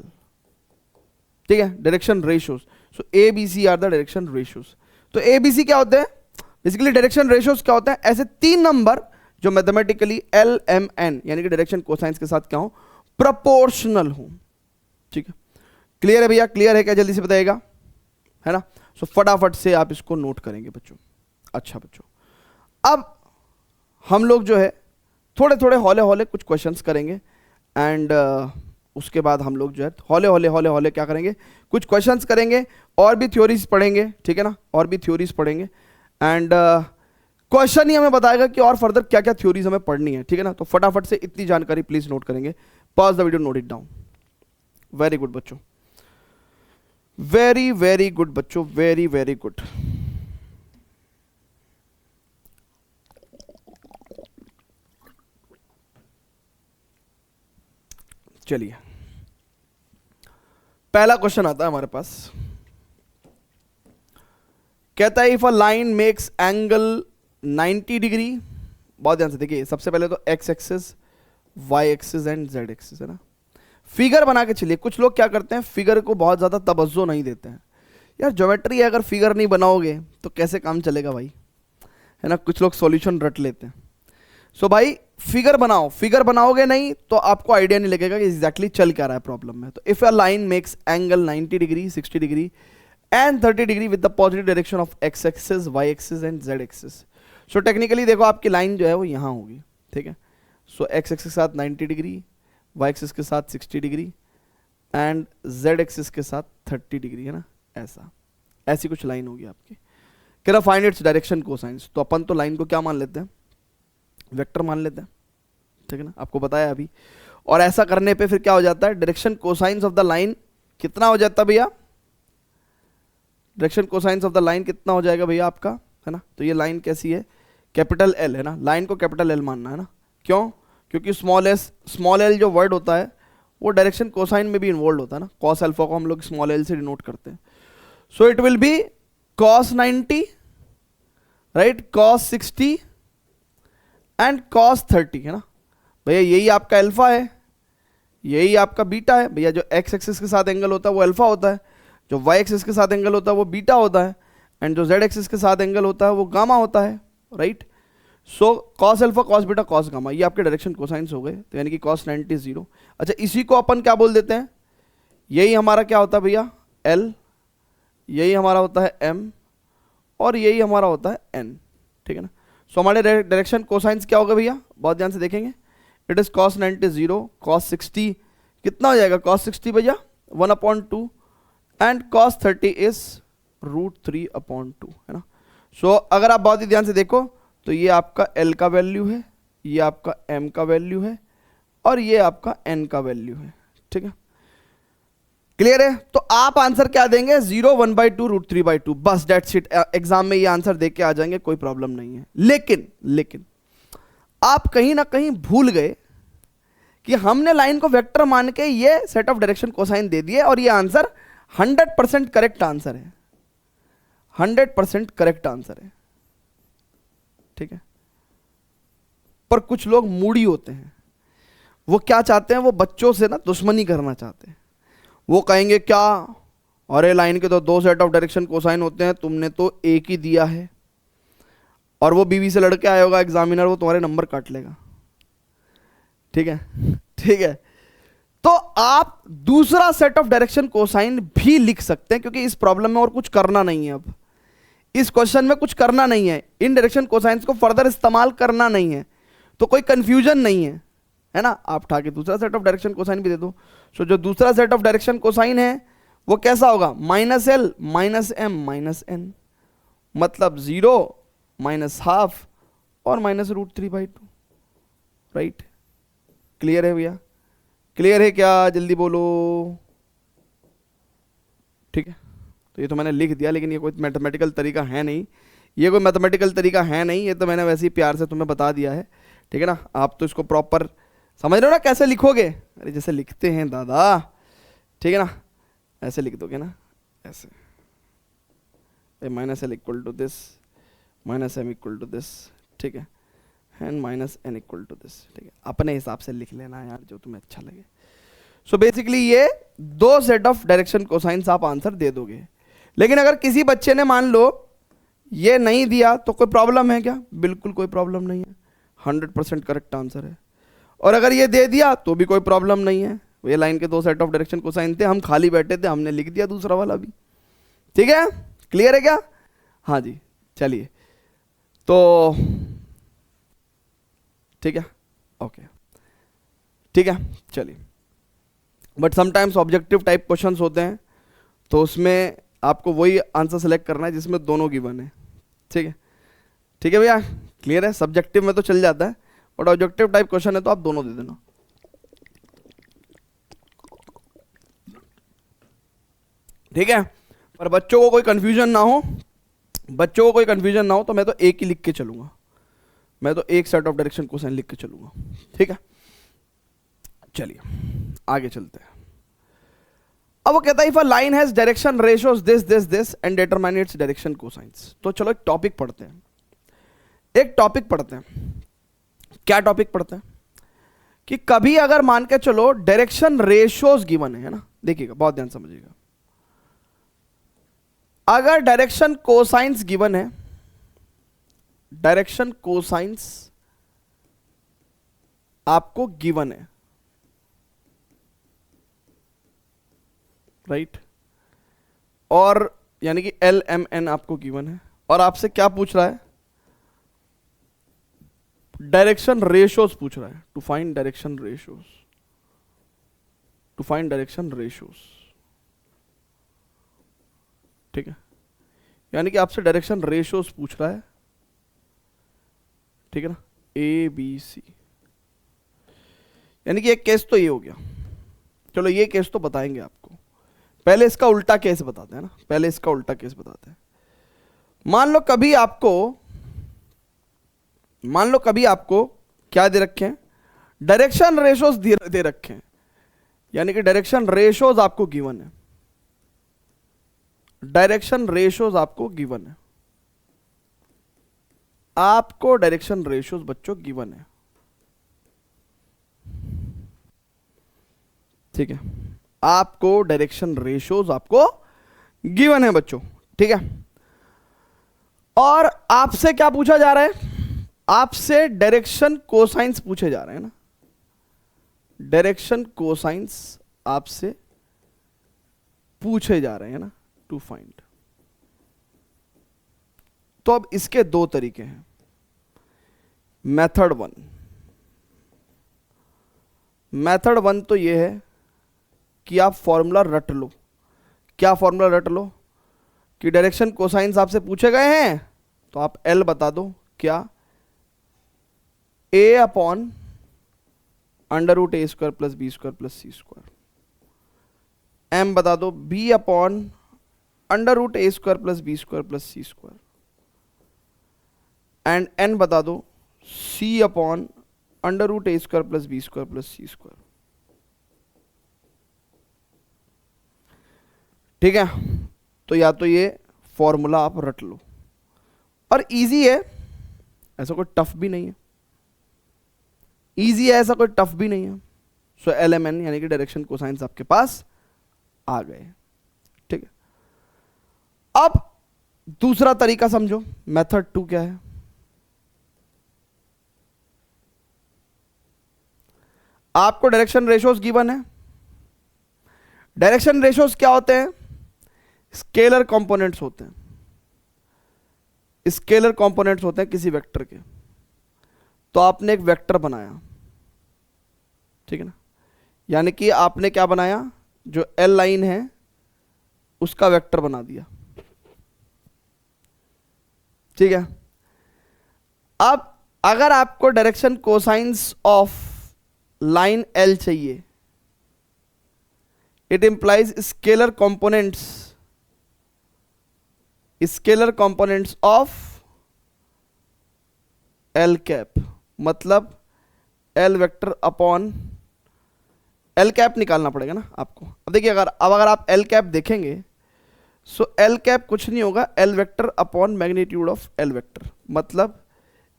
ठीक है, direction ratios. So ABC are the direction ratios. तो ABC क्या होते हैं, बेसिकली डायरेक्शन रेशियोज क्या होते हैं, ऐसे 3 नंबर जो मैथमेटिकली LMN यानी कि डायरेक्शन कोसाइंस के साथ क्या हो, प्रोपोर्शनल हो, ठीक है। क्लियर है भैया, क्लियर है क्या, जल्दी से बताइएगा, है ना। सो फटाफट से आप इसको नोट करेंगे बच्चों। अच्छा बच्चों, अब हम लोग जो है थोड़े थोड़े हौले हौले कुछ क्वेश्चंस करेंगे एंड उसके बाद हम लोग जो है हौले हौले क्या करेंगे, कुछ क्वेश्चंस करेंगे और भी थ्योरीज पढ़ेंगे, ठीक है ना, और भी थ्योरीज पढ़ेंगे एंड क्वेश्चन ही हमें बताएगा कि और फर्दर क्या क्या थ्योरीज हमें पढ़नी है, ठीक है ना। तो फटाफट से इतनी जानकारी प्लीज नोट करेंगे। Pause the video, note it down. Very good बच्चों, वेरी गुड बच्चों, वेरी गुड। चलिए, पहला क्वेश्चन आता है हमारे पास, कहता है if a line makes angle 90 degree. बहुत ध्यान से देखिए, सबसे पहले तो x axis, y axis and z axis, है ना। फिगर बना के चलिए। कुछ लोग क्या करते हैं, फिगर को बहुत ज्यादा तवज्जो नहीं देते हैं। यार ज्योमेट्री है, अगर फिगर नहीं बनाओगे तो कैसे काम चलेगा भाई, है ना। कुछ लोग सॉल्यूशन रट लेते हैं। सो भाई फिगर बनाओ, फिगर बनाओगे नहीं तो आपको आइडिया नहीं लगेगा कि एग्जैक्टली चल क्या रहा है प्रॉब्लम में। तो if a line makes angle 90 degree, 60 degree and 30 degree with the positive direction of x axis, y axis and z axis. So technically देखो आपकी लाइन जो है वो यहाँ होगी, ठीक है। सो एक्स एक्सिस के साथ 90 डिग्री, वाई एक्सिस के साथ 60 डिग्री एंड जेड एक्सिस के साथ 30 डिग्री, है ना। ऐसी कुछ लाइन होगी आपकी। कह रहा फाइंड इट्स डायरेक्शन कोसाइंस। तो अपन तो लाइन को क्या मान लेते हैं, वेक्टर मान लेते हैं, ठीक है ना, आपको बताया अभी। और ऐसा करने पे फिर क्या हो जाता है, direction cosines of the line कितना हो जाता है भैया, direction cosines of the line कितना हो जाएगा भैया आपका, है ना। तो ये लाइन कैसी है, कैपिटल एल, है ना। लाइन को कैपिटल एल मानना है ना। क्यों, क्योंकि स्मॉल एल जो वर्ड होता है वो डायरेक्शन कोसाइन में भी इन्वॉल्व होता है ना। कॉस अल्फा को हम लोग स्मॉल एल से डिनोट करते हैं। सो it will B cos 90, right, cos 60 and cos 30, है ना भैया। यही आपका अल्फा है, यही आपका बीटा है भैया। जो एक्स एक्सिस के साथ एंगल होता है वो अल्फा होता है, जो वाई एक्सिस के साथ एंगल होता है वो बीटा होता है एंड जो जेड एक्सिस के साथ एंगल होता है वो गामा होता है, right. So cos alpha, cos beta, cos gamma, ये आपके डायरेक्शन कोसाइंस हो गए। तो यानी कि कॉस 90 0। अच्छा, इसी को अपन क्या बोल देते हैं, यही हमारा क्या होता है भैया एल, यही हमारा होता है एम और यही हमारा होता है एन, ठीक है ना। सो हमारे डायरेक्शन कोसाइंस क्या होगा भैया, बहुत ध्यान से देखेंगे। इट इज cos 90 0, cos 60 कितना हो जाएगा, cos 60 भैया 1/2 एंड cos 30 इज √3/2, है ना। सो अगर आप बहुत ही ध्यान से देखो तो ये आपका L का वैल्यू है, ये आपका M का वैल्यू है और ये आपका N का वैल्यू है, ठीक है। क्लियर है। तो आप आंसर क्या देंगे, 0 1/2 √3/2, बस डेट्स इट। एग्जाम में ये आंसर देख के आ जाएंगे, कोई प्रॉब्लम नहीं है। लेकिन आप कहीं ना कहीं भूल गए कि हमने लाइन को वेक्टर मान के ये सेट ऑफ डायरेक्शन कोसाइन दे दिए और ये आंसर 100% करेक्ट आंसर है, 100% करेक्ट आंसर है, ठीक है। पर कुछ लोग मूडी होते हैं, वो क्या चाहते हैं, वो बच्चों से ना दुश्मनी करना चाहते हैं। वो कहेंगे क्या, अरे लाइन के तो 2 सेट ऑफ डायरेक्शन कोसाइन होते हैं, तुमने तो एक ही दिया है। और वो बीवी से लड़के आया होगा एग्जामिनर, वो तुम्हारे नंबर काट लेगा, ठीक है, ठीक है। तो आप दूसरा सेट ऑफ डायरेक्शन कोसाइन भी लिख सकते हैं, क्योंकि इस प्रॉब्लम में और कुछ करना नहीं है। अब इस क्वेश्चन में कुछ करना नहीं है, इन डायरेक्शन कोसाइंस को फर्दर इस्तेमाल करना नहीं है, तो कोई कंफ्यूजन नहीं है, है ना। आप उठा के दूसरा सेट ऑफ डायरेक्शन कोसाइन भी दे दो। सो जो दूसरा सेट ऑफ डायरेक्शन कोसाइन है वो कैसा होगा, -L -M -N, मतलब 0 -½ और -√3/2, राइट। क्लियर है भैया, क्लियर है क्या, जल्दी बोलो, ठीक है। तो ये तो मैंने लिख दिया, लेकिन ये कोई मैथमेटिकल तरीका है नहीं, ये कोई मैथमेटिकल तरीका है नहीं, ये तो मैंने वैसे ही प्यार से तुम्हें बता दिया है, ठीक है ना। आप तो इसको प्रॉपर समझ रहे हो ना कैसे लिखोगे, अरे जैसे लिखते हैं दादा, ठीक है ना, ऐसे लिख दोगे ना, ऐसे -L equal to this, -M equal to this, ठीक है, and -N equal to this, ठीक है। अपने हिसाब से लिख लेना यार, जो तुम्हें अच्छा लगे। सो बेसिकली ये 2 सेट ऑफ डायरेक्शन कोसाइंस आप आंसर दे दोगे। लेकिन अगर किसी बच्चे ने मान लो ये नहीं दिया तो कोई प्रॉब्लम है क्या, बिल्कुल कोई प्रॉब्लम नहीं है, 100% करेक्ट आंसर है। और अगर ये दे दिया तो भी कोई प्रॉब्लम नहीं है, ये लाइन के 2 सेट ऑफ डायरेक्शन कोसाइन थे, हम खाली बैठे थे, हमने लिख दिया दूसरा वाला भी, ठीक है। क्लियर है क्या? हाँ जी, चलिए तो ठीक है, ओके ठीक है, चलिए। But sometimes objective type questions होते हैं, तो उसमें आपको वही आंसर सेलेक्ट करना है जिसमें दोनों गिवन है। ठीक है, ठीक है भैया, क्लियर है? सब्जेक्टिव में तो चल जाता है, बट ऑब्जेक्टिव टाइप क्वेश्चन है तो आप दोनों दे देना। ठीक है, पर बच्चों को कोई कंफ्यूजन ना हो, बच्चों को कोई कंफ्यूजन ना हो, तो मैं तो एक ही लिख के चलूंगा, मैं तो एक सेट ऑफ डायरेक्शन कोसाइन लिख के चलूंगा। ठीक है, चलिए आगे चलते हैं। अब वो कहता है if a line has direction ratios this this this and determine its direction cosines. तो चलो एक टॉपिक पढ़ते हैं, एक टॉपिक पढ़ते हैं। क्या टॉपिक पढ़ते हैं कि कभी अगर मान के चलो डायरेक्शन रेशियोज गिवन है ना, देखिएगा बहुत ध्यान समझिएगा, अगर डायरेक्शन कोसाइंस गिवन है, डायरेक्शन कोसाइंस आपको गिवन है, राइट, और यानी कि एल एम एन आपको गिवन है, और आपसे क्या पूछ रहा है? डायरेक्शन रेशियोज पूछ रहा है, to find direction ratios, to find direction ratios. ठीक है, यानी कि आपसे डायरेक्शन रेशियोज पूछ रहा है, ठीक है ना, ए बी सी। यानी कि एक केस तो ये हो गया, चलो ये केस तो बताएंगे आपको, पहले इसका उल्टा केस बताते हैं ना, पहले इसका उल्टा केस बताते हैं। मान लो कभी आपको क्या दे रखे हैं? डायरेक्शन रेशियोज दे रखे हैं, यानी कि डायरेक्शन रेशियोज आपको गिवन है, डायरेक्शन रेशियोज आपको गिवन है, आपको डायरेक्शन रेशियोज बच्चों गिवन है। ठीक है, आपको डायरेक्शन रेशियोज आपको गिवन है बच्चों। ठीक है, और आपसे क्या पूछा जा रहा है? आपसे डायरेक्शन कोसाइंस पूछे जा रहे हैं ना, डायरेक्शन कोसाइंस आपसे पूछे जा रहे हैं ना, टू फाइंड। तो अब इसके दो तरीके हैं। मेथड वन तो यह है कि आप फॉर्मूला रट लो। क्या फॉर्मूला रट लो? कि डायरेक्शन कोसाइंस आपसे पूछे गए हैं तो आप एल बता दो, क्या? A upon under root A square plus B square plus C square. M बता दो B upon under root A square plus B square plus C square. And N बता दो C upon under root A square plus B square plus C square. ठीक है, तो या तो ये फॉर्मूला आप रट लो, और इजी है, ऐसा कोई टफ भी नहीं है, इजी है, ऐसा कोई टफ भी नहीं है। सो एल एम एन यानी कि डायरेक्शन कोसाइंस आपके पास आ गए। ठीक है, अब दूसरा तरीका समझो, मेथड 2 क्या है? आपको डायरेक्शन रेशियोज गिवन है। डायरेक्शन रेशियोज क्या होते हैं? स्केलर कंपोनेंट्स होते हैं, स्केलर कंपोनेंट्स होते हैं किसी वेक्टर के। तो आपने एक वेक्टर बनाया, ठीक है ना, यानी कि आपने क्या बनाया? जो एल लाइन है उसका वेक्टर बना दिया। ठीक है, अब अगर आपको direction cosines of line L चाहिए, it implies scalar components of L cap, मतलब L vector upon L cap निकालना पड़ेगा ना आपको। अब देखिए, अगर आप एल कैप देखेंगे, सो एल कैप कुछ नहीं होगा, L vector upon magnitude of L vector, मतलब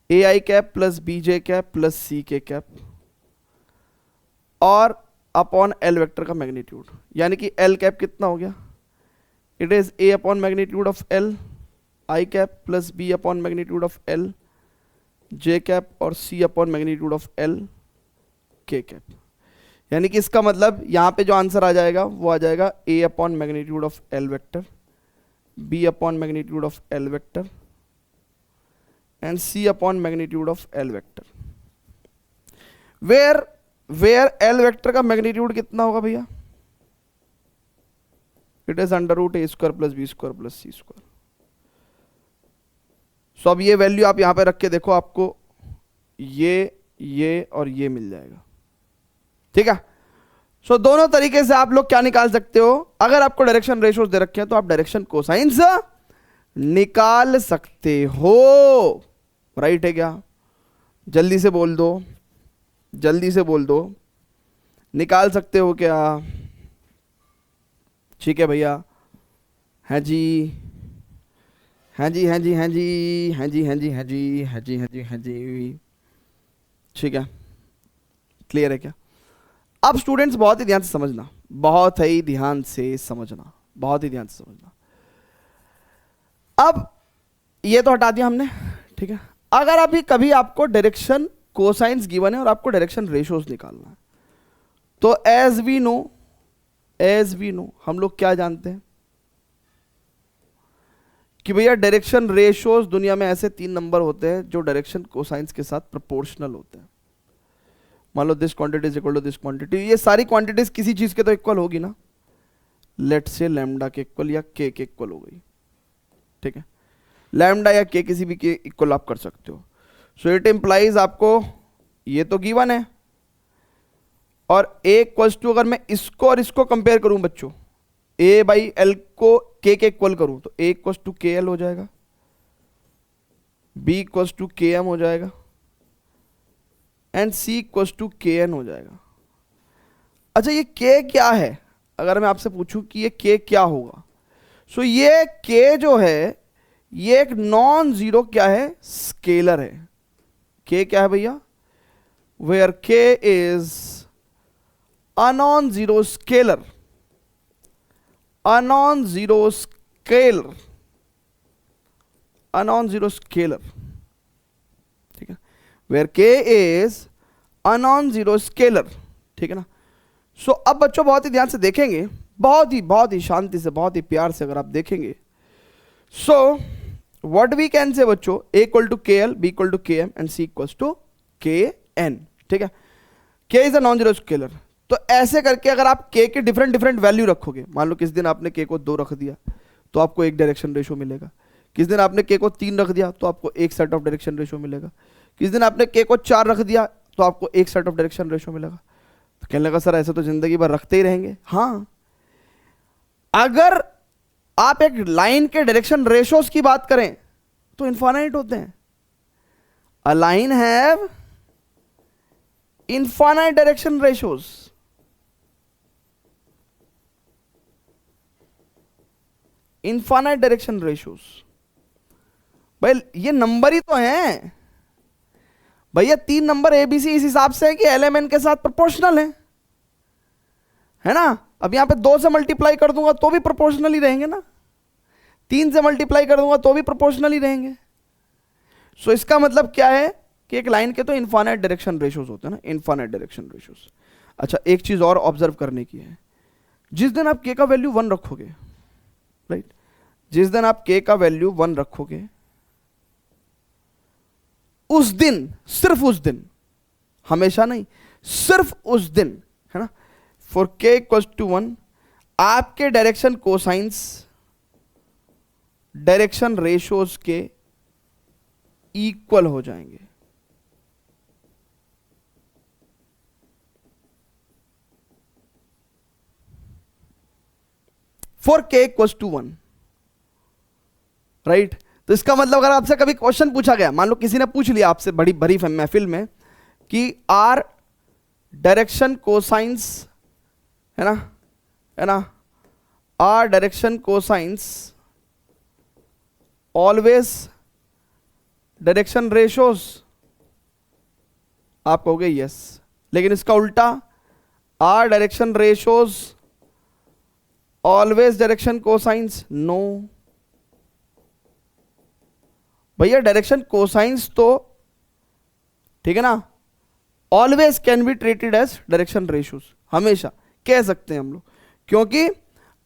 A I cap plus B J cap plus C K cap और अपॉन एल वेक्टर का मैग्नीट्यूड। यानी कि एल कैप कितना हो गया? It is A upon magnitude of L I cap plus B upon magnitude of L J cap और C upon magnitude of L K cap. यानी कि इसका मतलब यहां पे जो आंसर आ जाएगा वो आ जाएगा A upon magnitude of L vector B upon magnitude of L vector and C upon magnitude of L vector, where L vector का मैग्नीट्यूड कितना होगा भैया? It is under root A square plus B square plus C square. So अब ये value आप यहां पे रख के देखो, आपको ये और ये मिल जाएगा। ठीक है, सो दोनों तरीके से आप लोग क्या निकाल सकते हो। अगर आपको डायरेक्शन रेशियोज दे रखे हैं तो आप डायरेक्शन कोसाइंस निकाल सकते हो। राइट है क्या? जल्दी से बोल दो, जल्दी से बोल दो, निकाल सकते हो क्या? ठीक है भैया, हैं जी, हैं जी, हैं जी, हैं जी, हैं जी, हैं जी, हैं जी, हैं जी, हैं जी, हैं जी। ठीक है, क्लियर है क्या? अब स्टूडेंट्स बहुत ही ध्यान से समझना, बहुत ही ध्यान से समझना, बहुत ही ध्यान से समझना। अब ये तो हटा दिया हमने। ठीक है, अगर अभी कभी आपको डायरेक्शन कोसाइंस गिवन है और आपको डायरेक्शन रेशियोज निकालना है, तो एज वी नो हम लोग क्या जानते हैं कि भैया डायरेक्शन रेशियोज दुनिया में ऐसे 3 नंबर होते हैं जो डायरेक्शन कोसाइंस के साथ प्रोपोर्शनल होते हैं। मान लो this quantity is equal to this quantity, ये सारी क्वांटिटीज किसी चीज के तो इक्वल होगी ना, लेट से लैम्डा के इक्वल या के इक्वल हो गई। ठीक है, लैम्डा या के किसी भी के इक्वल आप कर सकते हो। सो इट इंप्लाइज आपको ये तो गिवन है, और ए इक्वल्स टू, अगर मैं इसको और इसको कंपेयर करूं बच्चों, ए बाई एल को के इक्वल करूं, तो ए इक्वल्स टू के एल हो जाएगा, B equals to K M हो जाएगा, and C equals to K N हो जाएगा। अच्छा, ये के क्या है? अगर मैं आपसे पूछूं कि ये के क्या होगा, सो ये के जो है ये एक नॉन जीरो क्या है? स्केलर है। के क्या है भैया? Where K is a non zero scalar, a non zero scalar, a non zero scalar. ठीक है, where K is a non zero scalar. ठीक है ना? सो अब बच्चों बहुत ही ध्यान से देखेंगे, बहुत ही शांति से, बहुत ही प्यार से अगर आप देखेंगे, so what we can say बच्चों, A equal to K L, B equal to K M and C equal to K N. ठीक है, K is a non zero scalar. तो ऐसे करके अगर आप के के डिफरेंट वैल्यू रखोगे, मान लो किस दिन आपने के को 2 रख दिया तो आपको एक डायरेक्शन रेशो मिलेगा, किस दिन आपने के को 3 रख दिया तो आपको एक सेट ऑफ डायरेक्शन रेशो मिलेगा, किस दिन आपने के को 4 रख दिया तो आपको एक सेट ऑफ डायरेक्शन रेशो मिलेगा। तो कहने लगा सर ऐसे तो जिंदगी भर रखते ही रहेंगे। हाँ, अगर आप एक लाइन के डायरेक्शन रेशोज की बात करें तो इनफाइनाइट होते हैं। A line have infinite direction ratios. Infinite direction ratios, भाई ये नंबर ही तो हैं भैया। 3 नंबर एबीसी इस हिसाब से है कि एलएमएन के साथ प्रोपोर्शनल है ना। अब यहां पे 2 से मल्टीप्लाई कर दूंगा तो भी प्रोपोर्शनल ही रहेंगे ना, 3 से मल्टीप्लाई कर दूंगा तो भी प्रोपोर्शनल ही रहेंगे। सो इसका मतलब क्या है कि एक लाइन के तो इनफाइनाइट डायरेक्शन रेशियोज होते हैं ना, इनफाइनाइट डायरेक्शन रेशियोज। अच्छा, एक चीज और ऑब्जर्व करने की है, जिस दिन आप के का वैल्यू 1 रखोगे, राइट, जिस दिन आप के का वैल्यू 1 रखोगे, उस दिन, सिर्फ उस दिन, हमेशा नहीं, सिर्फ उस दिन, है ना, फॉर के इक्वल्स टू 1 आपके डायरेक्शन कोसाइंस डायरेक्शन रेशियोज के इक्वल हो जाएंगे। फॉर के इक्वल्स टू 1, राइट। तो इसका मतलब अगर आपसे कभी क्वेश्चन पूछा गया, मान लो किसी ने पूछ लिया आपसे बड़ी बड़ी महफिल में कि आर डायरेक्शन कोसाइंस, है ना, are direction cosines always direction ratios, आप कहोगे यस, लेकिन इसका उल्टा, are direction ratios always direction cosines, no. भैया डायरेक्शन कोसाइंस तो, ठीक है ना, always can be treated as direction ratios, हमेशा कह सकते हैं हम लोग, क्योंकि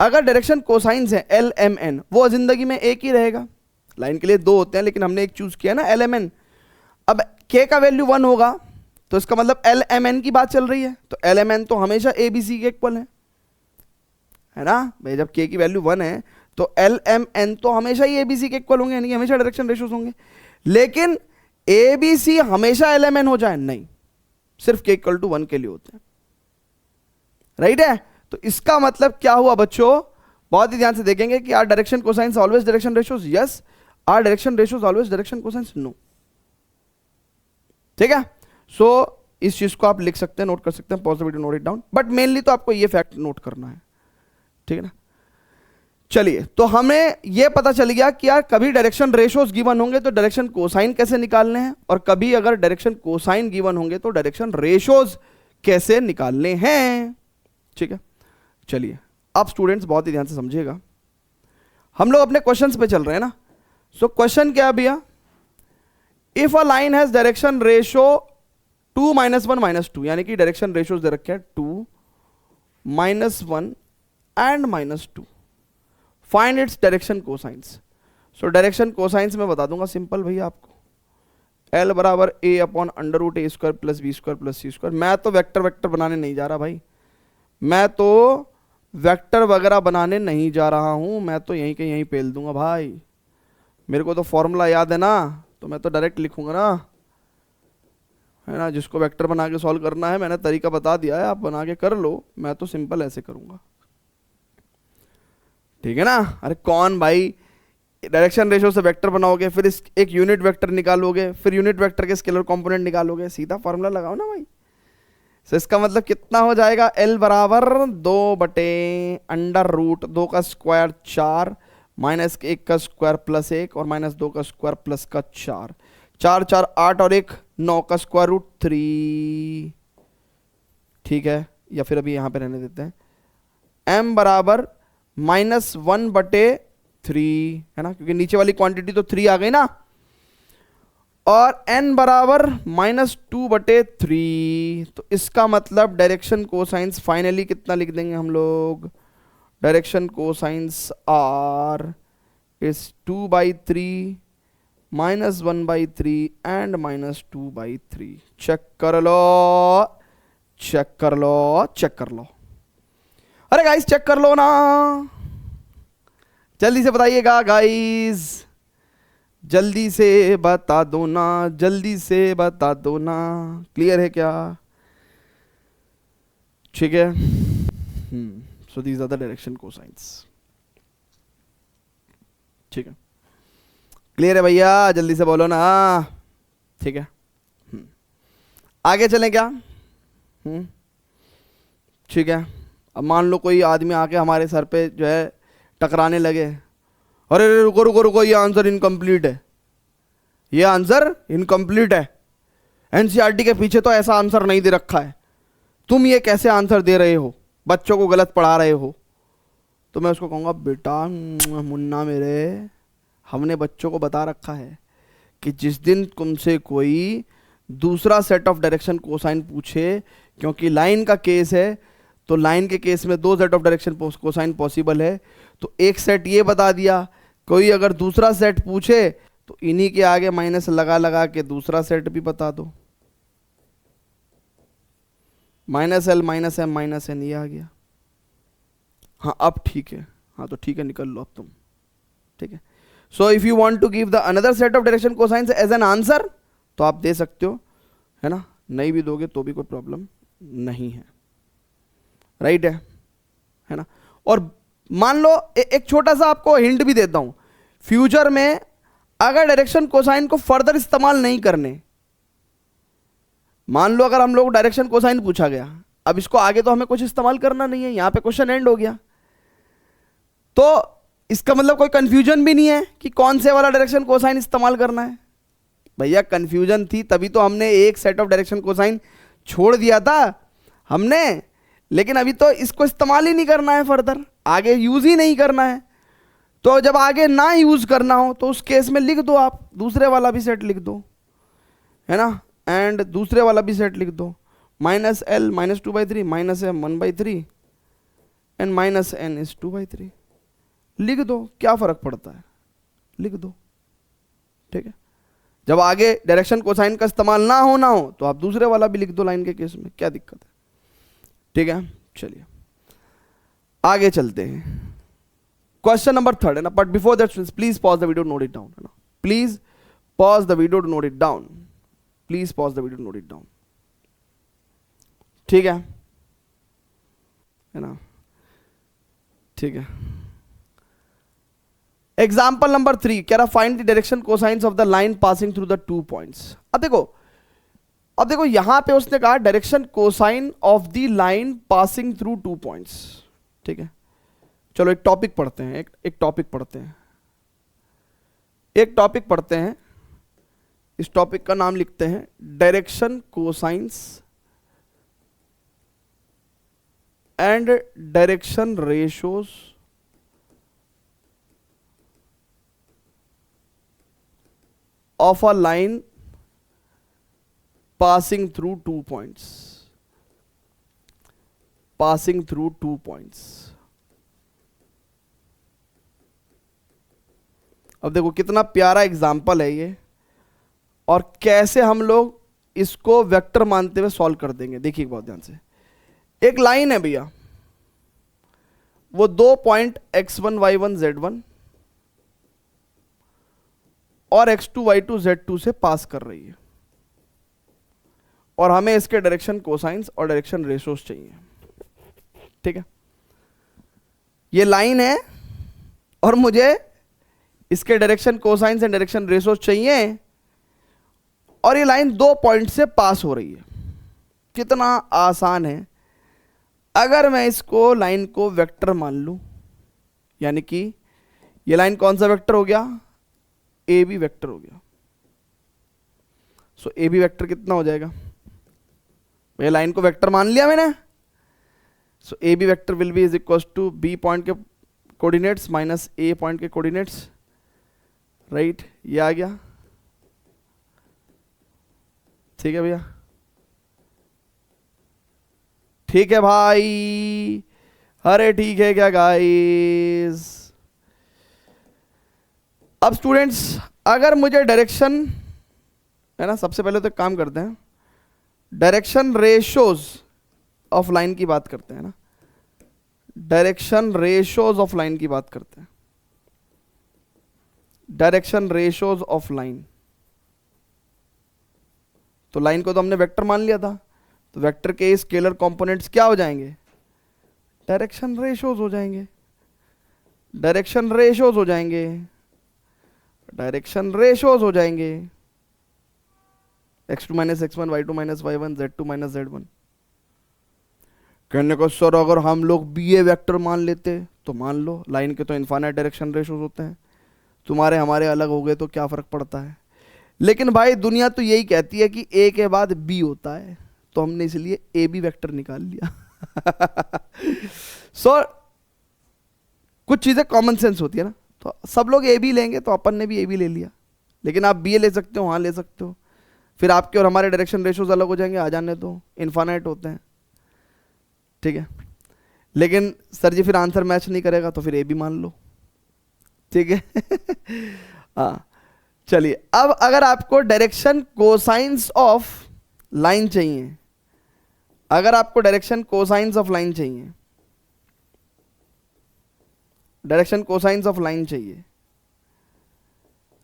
अगर डायरेक्शन कोसाइंस है एल एम एन, वो जिंदगी में एक ही रहेगा। लाइन के लिए दो होते हैं लेकिन हमने एक चूज किया ना, एल एम एन। अब के का वैल्यू 1 होगा तो इसका मतलब एल एम एन की बात चल रही है, तो एल एम एन तो हमेशा ए बी सी के इक्वल है ना भाई। जब के की वैल्यू 1 है तो एल एम एन तो हमेशा ही ए बी सी के इक्वल होंगे, यानी कि हमेशा डायरेक्शन रेशियोज होंगे। लेकिन ए बी सी हमेशा एल एम एन हो जाए नहीं, सिर्फ के इक्वल टू 1 के लिए होते हैं, राइट है। तो इसका मतलब क्या हुआ बच्चों, बहुत ही ध्यान से देखेंगे कि are direction cosines always direction ratios, yes. Are direction ratios always direction cosines, no. ठीक है, सो इस चीज को आप लिख सकते हैं, नोट कर सकते हैं, possibility note it down, but mainly तो आपको ये फैक्ट नोट करना है, ठीक है ना। चलिए, तो हमें यह पता चल गया कि यार कभी डायरेक्शन रेशियोज गिवन होंगे तो डायरेक्शन कोसाइन कैसे निकालने हैं, और कभी अगर डायरेक्शन कोसाइन गिवन होंगे तो डायरेक्शन रेशियोज कैसे निकालने हैं, ठीक है। चलिए, अब स्टूडेंट्स बहुत ही ध्यान से समझिएगा, हम लोग अपने क्वेश्चंस पे चल रहे हैं ना। सो क्वेश्चन क्या भैया, if a line has direction ratio 2 -1 -2, यानी कि डायरेक्शन रेशियोज दे रखे हैं 2 -1 and -2, find its direction cosines. So direction cosines मैं बता दूंगा सिंपल भैया आपको, L बराबर a upon √a² plus b² plus c²। मैं तो वेक्टर वेक्टर बनाने नहीं जा रहा भाई, मैं तो वेक्टर वगैरह बनाने नहीं जा रहा हूं, मैं तो यहीं के यहीं पेल दूंगा भाई। मेरे को तो फॉर्मूला याद है ना, तो मैं तो डायरेक्ट लिखूंगा ना, है ना। जिसको वेक्टर बना के सॉल्व करना है मैंने तरीका बता दिया है, आप बना के कर लो, मैं तो सिंपल ऐसे करूंगा, ठीक है ना। अरे कौन भाई डायरेक्शन रेशियो से वेक्टर बनाओगे, फिर इस एक यूनिट वेक्टर निकालोगे, फिर यूनिट वेक्टर के स्केलर कंपोनेंट निकालोगे, सीधा फॉर्मूला लगाओ ना भाई। तो इसका मतलब कितना हो जाएगा, L बराबर 2/√2 का स्क्वायर 4 -1 का स्क्वायर प्लस 1 और -2 का स्क्वायर प्लस का 4, 4 4 8 और 1 9 का स्क्वायर रूट 3, ठीक है। या फिर अभी यहां पे रहने देते हैं, m बराबर -1/3 है ना, क्योंकि नीचे वाली क्वांटिटी तो 3 आ गई ना, और n बराबर -2/3। तो इसका मतलब डायरेक्शन कोसाइंस फाइनली कितना लिख देंगे हम लोग, direction cosines are is 2/3 -1/3 and -2/3। Check कर लो, चेक कर लो, चेक कर लो। अरे गाइस चेक कर लो ना, जल्दी से बताइएगा गाइस, जल्दी से बता दो ना, जल्दी से बता दो ना। क्लियर है क्या, ठीक है। So these are the direction cosines, ठीक है। क्लियर है भैया, जल्दी से बोलो ना, ठीक है। आगे चलें क्या, ठीक है। अब मान लो कोई आदमी आके हमारे सर पे जो है टकराने लगे, अरे रुको रुको रुको, ये आंसर इनकम्प्लीट है, ये आंसर इनकम्प्लीट है, एनसीईआरटी के पीछे तो ऐसा आंसर नहीं दे रखा है, तुम ये कैसे आंसर दे रहे हो, बच्चों को गलत पढ़ा रहे हो। तो मैं उसको कहूँगा, बेटा मुन्ना मेरे, हमने बच्चों को बता रखा है कि जिस दिन तुमसे कोई दूसरा सेट ऑफ डायरेक्शन कोसाइन पूछे, क्योंकि लाइन का केस है तो लाइन के केस में 2 set of direction cosine possible है, तो एक सेट ये बता दिया, कोई अगर दूसरा सेट पूछे तो इन्हीं के आगे माइनस लगा लगा के दूसरा सेट भी बता दो, -L -M -N, ये आ गया। हाँ अब ठीक है, हाँ तो ठीक है, निकल लो अब तुम, ठीक है। So if you want to give the another set of direction cosines as an answer तो आप दे सकते हो, है ना, नहीं भी दोगे तो भी कोई प्रॉब्लम नहीं है, राइट है ना। और मान लो एक छोटा सा आपको हिंट भी देता हूं, फ्यूचर में अगर डायरेक्शन कोसाइन को फर्दर इस्तेमाल नहीं करने, मान लो अगर हम लोग डायरेक्शन कोसाइन पूछा गया, अब इसको आगे तो हमें कुछ इस्तेमाल करना नहीं है, यहां पे क्वेश्चन एंड हो गया, तो इसका मतलब कोई कंफ्यूजन भी नहीं है कि कौन से वाला डायरेक्शन कोसाइन इस्तेमाल करना है। भैया कंफ्यूजन थी तभी तो हमने एक सेट ऑफ डायरेक्शन कोसाइन छोड़ दिया था हमने, लेकिन अभी तो इसको इस्तेमाल ही नहीं करना है, फर्दर आगे यूज ही नहीं करना है। तो जब आगे ना यूज करना हो तो उस केस में लिख दो, आप दूसरे वाला भी सेट लिख दो, है ना, एंड दूसरे वाला भी सेट लिख दो, -L -2/3 -M 1/3 and minus N is 2/3। लिख दो, क्या फर्क पड़ता है, लिख दो, ठीक है। जब आगे डायरेक्शन कोसाइन का इस्तेमाल ना हो तो आप दूसरे वाला भी लिख दो लाइन के केस में, क्या दिक्कत है, ठीक है। चलिए आगे चलते हैं, क्वेश्चन नंबर 3 है ना, but before that please pause the video, note it down, है ना, please pause the video to note it down, please pause the video to note it down, ठीक है ना, ठीक है। एग्जाम्पल नंबर 3 कह रहा find the direction cosines of the line passing through the 2 points. अब देखो यहां पे उसने कहा direction cosine of the line passing through 2 points, ठीक है। चलो एक टॉपिक पढ़ते हैं, एक टॉपिक पढ़ते हैं, एक टॉपिक पढ़ते हैं। इस टॉपिक का नाम लिखते हैं direction cosines and direction ratios of a line passing through 2 points, passing through 2 points। अब देखो कितना प्यारा एग्जाम्पल है ये, और कैसे हम लोग इसको वेक्टर मानते हुए सॉल्व कर देंगे। देखिए बहुत ध्यान से, एक लाइन है भैया, वो 2 पॉइंट x1 y1 z1 और x2 y2 z2 से पास कर रही है, और हमें इसके डायरेक्शन कोसाइंस और डायरेक्शन रेशोस चाहिए, ठीक है। ये लाइन है और मुझे इसके direction cosines and direction ratios चाहिए, और ये लाइन 2 पॉइंट से पास हो रही है। कितना आसान है, अगर मैं इसको लाइन को वेक्टर मान लूं, यानी कि ये लाइन कौन सा वेक्टर हो गया, ए बी वेक्टर हो गया। सो ए बी वेक्टर कितना हो जाएगा, ये लाइन को वेक्टर मान लिया मैंने। So A B vector will be is equal to B point के कोऑर्डिनेट्स माइनस ए पॉइंट के कोऑर्डिनेट्स, राइट, ये आ गया, ठीक है भैया, ठीक है भाई, अरे ठीक है क्या गाइस। अब स्टूडेंट्स अगर मुझे डायरेक्शन, है ना, सबसे पहले तो एक काम करते हैं, डायरेक्शन रेशोज ऑफ लाइन की बात करते हैं ना, डायरेक्शन रेशोज ऑफ लाइन की बात करते हैं, डायरेक्शन रेशोज ऑफ लाइन। तो लाइन को तो हमने वेक्टर मान लिया था, तो वेक्टर के स्केलर कंपोनेंट्स क्या हो जाएंगे, डायरेक्शन रेशोज हो जाएंगे, डायरेक्शन रेशोज हो जाएंगे, डायरेक्शन रेशोज हो जाएंगे, x2 minus x1 y2 minus y1 z2 minus z1। कहने को सर अगर हम लोग बी ए वेक्टर मान लेते तो मान लो, लाइन के तो इनफाइनाइट डायरेक्शन रेशोज होते हैं, तुम्हारे हमारे अलग हो गए तो क्या फर्क पड़ता है। लेकिन भाई दुनिया तो यही कहती है कि ए के बाद बी होता है, तो हमने इसलिए ए बी वेक्टर निकाल लिया। सो कुछ चीजें कॉमन सेंस होती है ना, तो सब लोग ए बी लेंगे तो अपन ने भी ए बी ले लिया, लेकिन आप बी ए ले सकते हो, हाँ ले सकते हो, फिर आपके और हमारे डायरेक्शन रेशोज अलग हो जाएंगे, आ जाने दो, इनफाइनाइट होते हैं, ठीक है। लेकिन सर जी फिर आंसर मैच नहीं करेगा तो फिर ए बी मान लो, ठीक है। हाँ चलिए, अब अगर आपको डायरेक्शन कोसाइंस ऑफ लाइन चाहिए, अगर आपको डायरेक्शन कोसाइंस ऑफ लाइन चाहिए, डायरेक्शन कोसाइंस ऑफ लाइन चाहिए,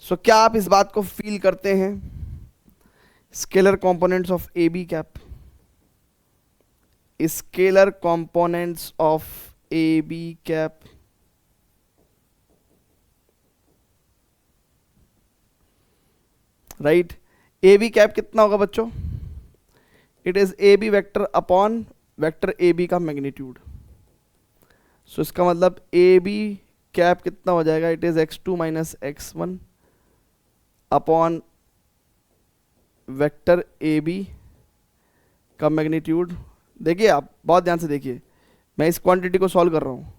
सो क्या आप इस बात को फील करते हैं, scalar components of A B cap, scalar components of A B cap, right. A B cap कितना होगा बच्चों, it is A B vector upon vector A B का मैग्नीट्यूड। सो इसका मतलब ए बी कैप कितना हो जाएगा, it is x2 minus x1 upon vector A B का मैग्नीट्यूड। देखिए आप बहुत ध्यान से देखिए, मैं इस क्वांटिटी को सॉल्व कर रहा हूँ,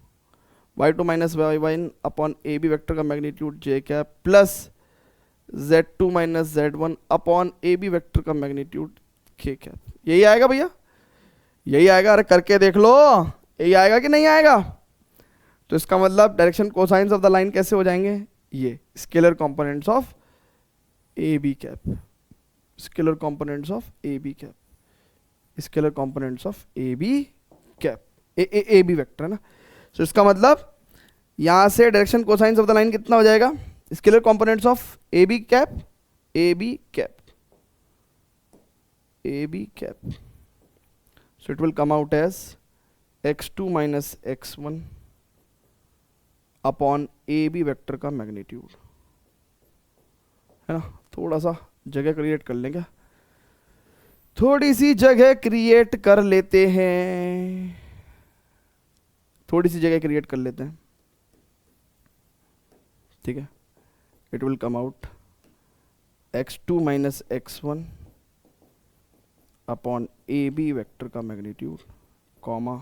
y2 minus y1 upon A B vector का magnitude j cap plus z2 minus z1 upon A B vector का मैग्नीट्यूड k कैप। यही आएगा भैया, यही आएगा, अरे करके देख लो, यही आएगा कि नहीं आएगा? तो इसका मतलब direction cosines of the line कैसे हो जाएंगे? ये scalar components of A B cap, scalar components of A B cap, scalar components of A B cap, A B vector है ना। तो इसका मतलब यहां से direction cosines of the line कितना हो जाएगा? Scalar components of A B cap, A B cap, A B cap, so it will come out as x2 minus x1 upon A B vector का मैग्नीट्यूड, है ना। थोड़ा सा जगह create कर लेंगे, थोड़ी सी जगह क्रिएट कर लेते हैं, थोड़ी सी जगह क्रिएट कर लेते हैं, ठीक है। It will come out x2 minus x1 upon A B vector का magnitude, comma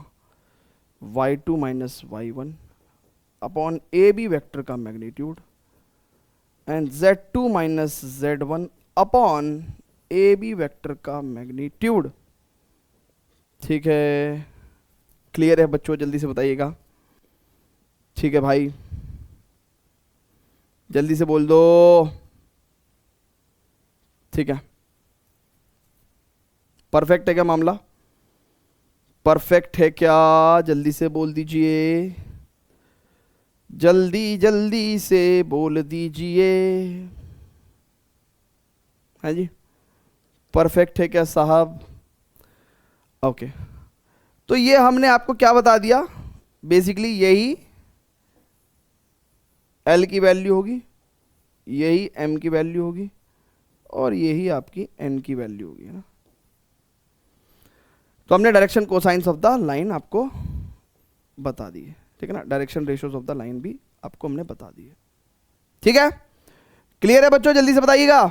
y2 minus y1 upon A B vector का magnitude, and z2 minus z1 upon A B vector का मैग्नीट्यूड। ठीक है, क्लियर है बच्चों? जल्दी से बताइएगा। ठीक है भाई, जल्दी से बोल दो। ठीक है, परफेक्ट है क्या मामला? परफेक्ट है क्या? जल्दी से बोल दीजिए, जल्दी जल्दी से बोल दीजिए। हाँ जी, परफेक्ट है क्या साहब? ओके, तो ये हमने आपको क्या बता दिया? बेसिकली यही एल की वैल्यू होगी, यही एम की वैल्यू होगी, और यही आपकी एन की वैल्यू होगी, है ना। तो हमने direction cosines of the line आपको बता दी है, ठीक है ना। Direction ratios of the line भी आपको हमने बता दी है। ठीक है, क्लियर है बच्चों? जल्दी से बताइएगा।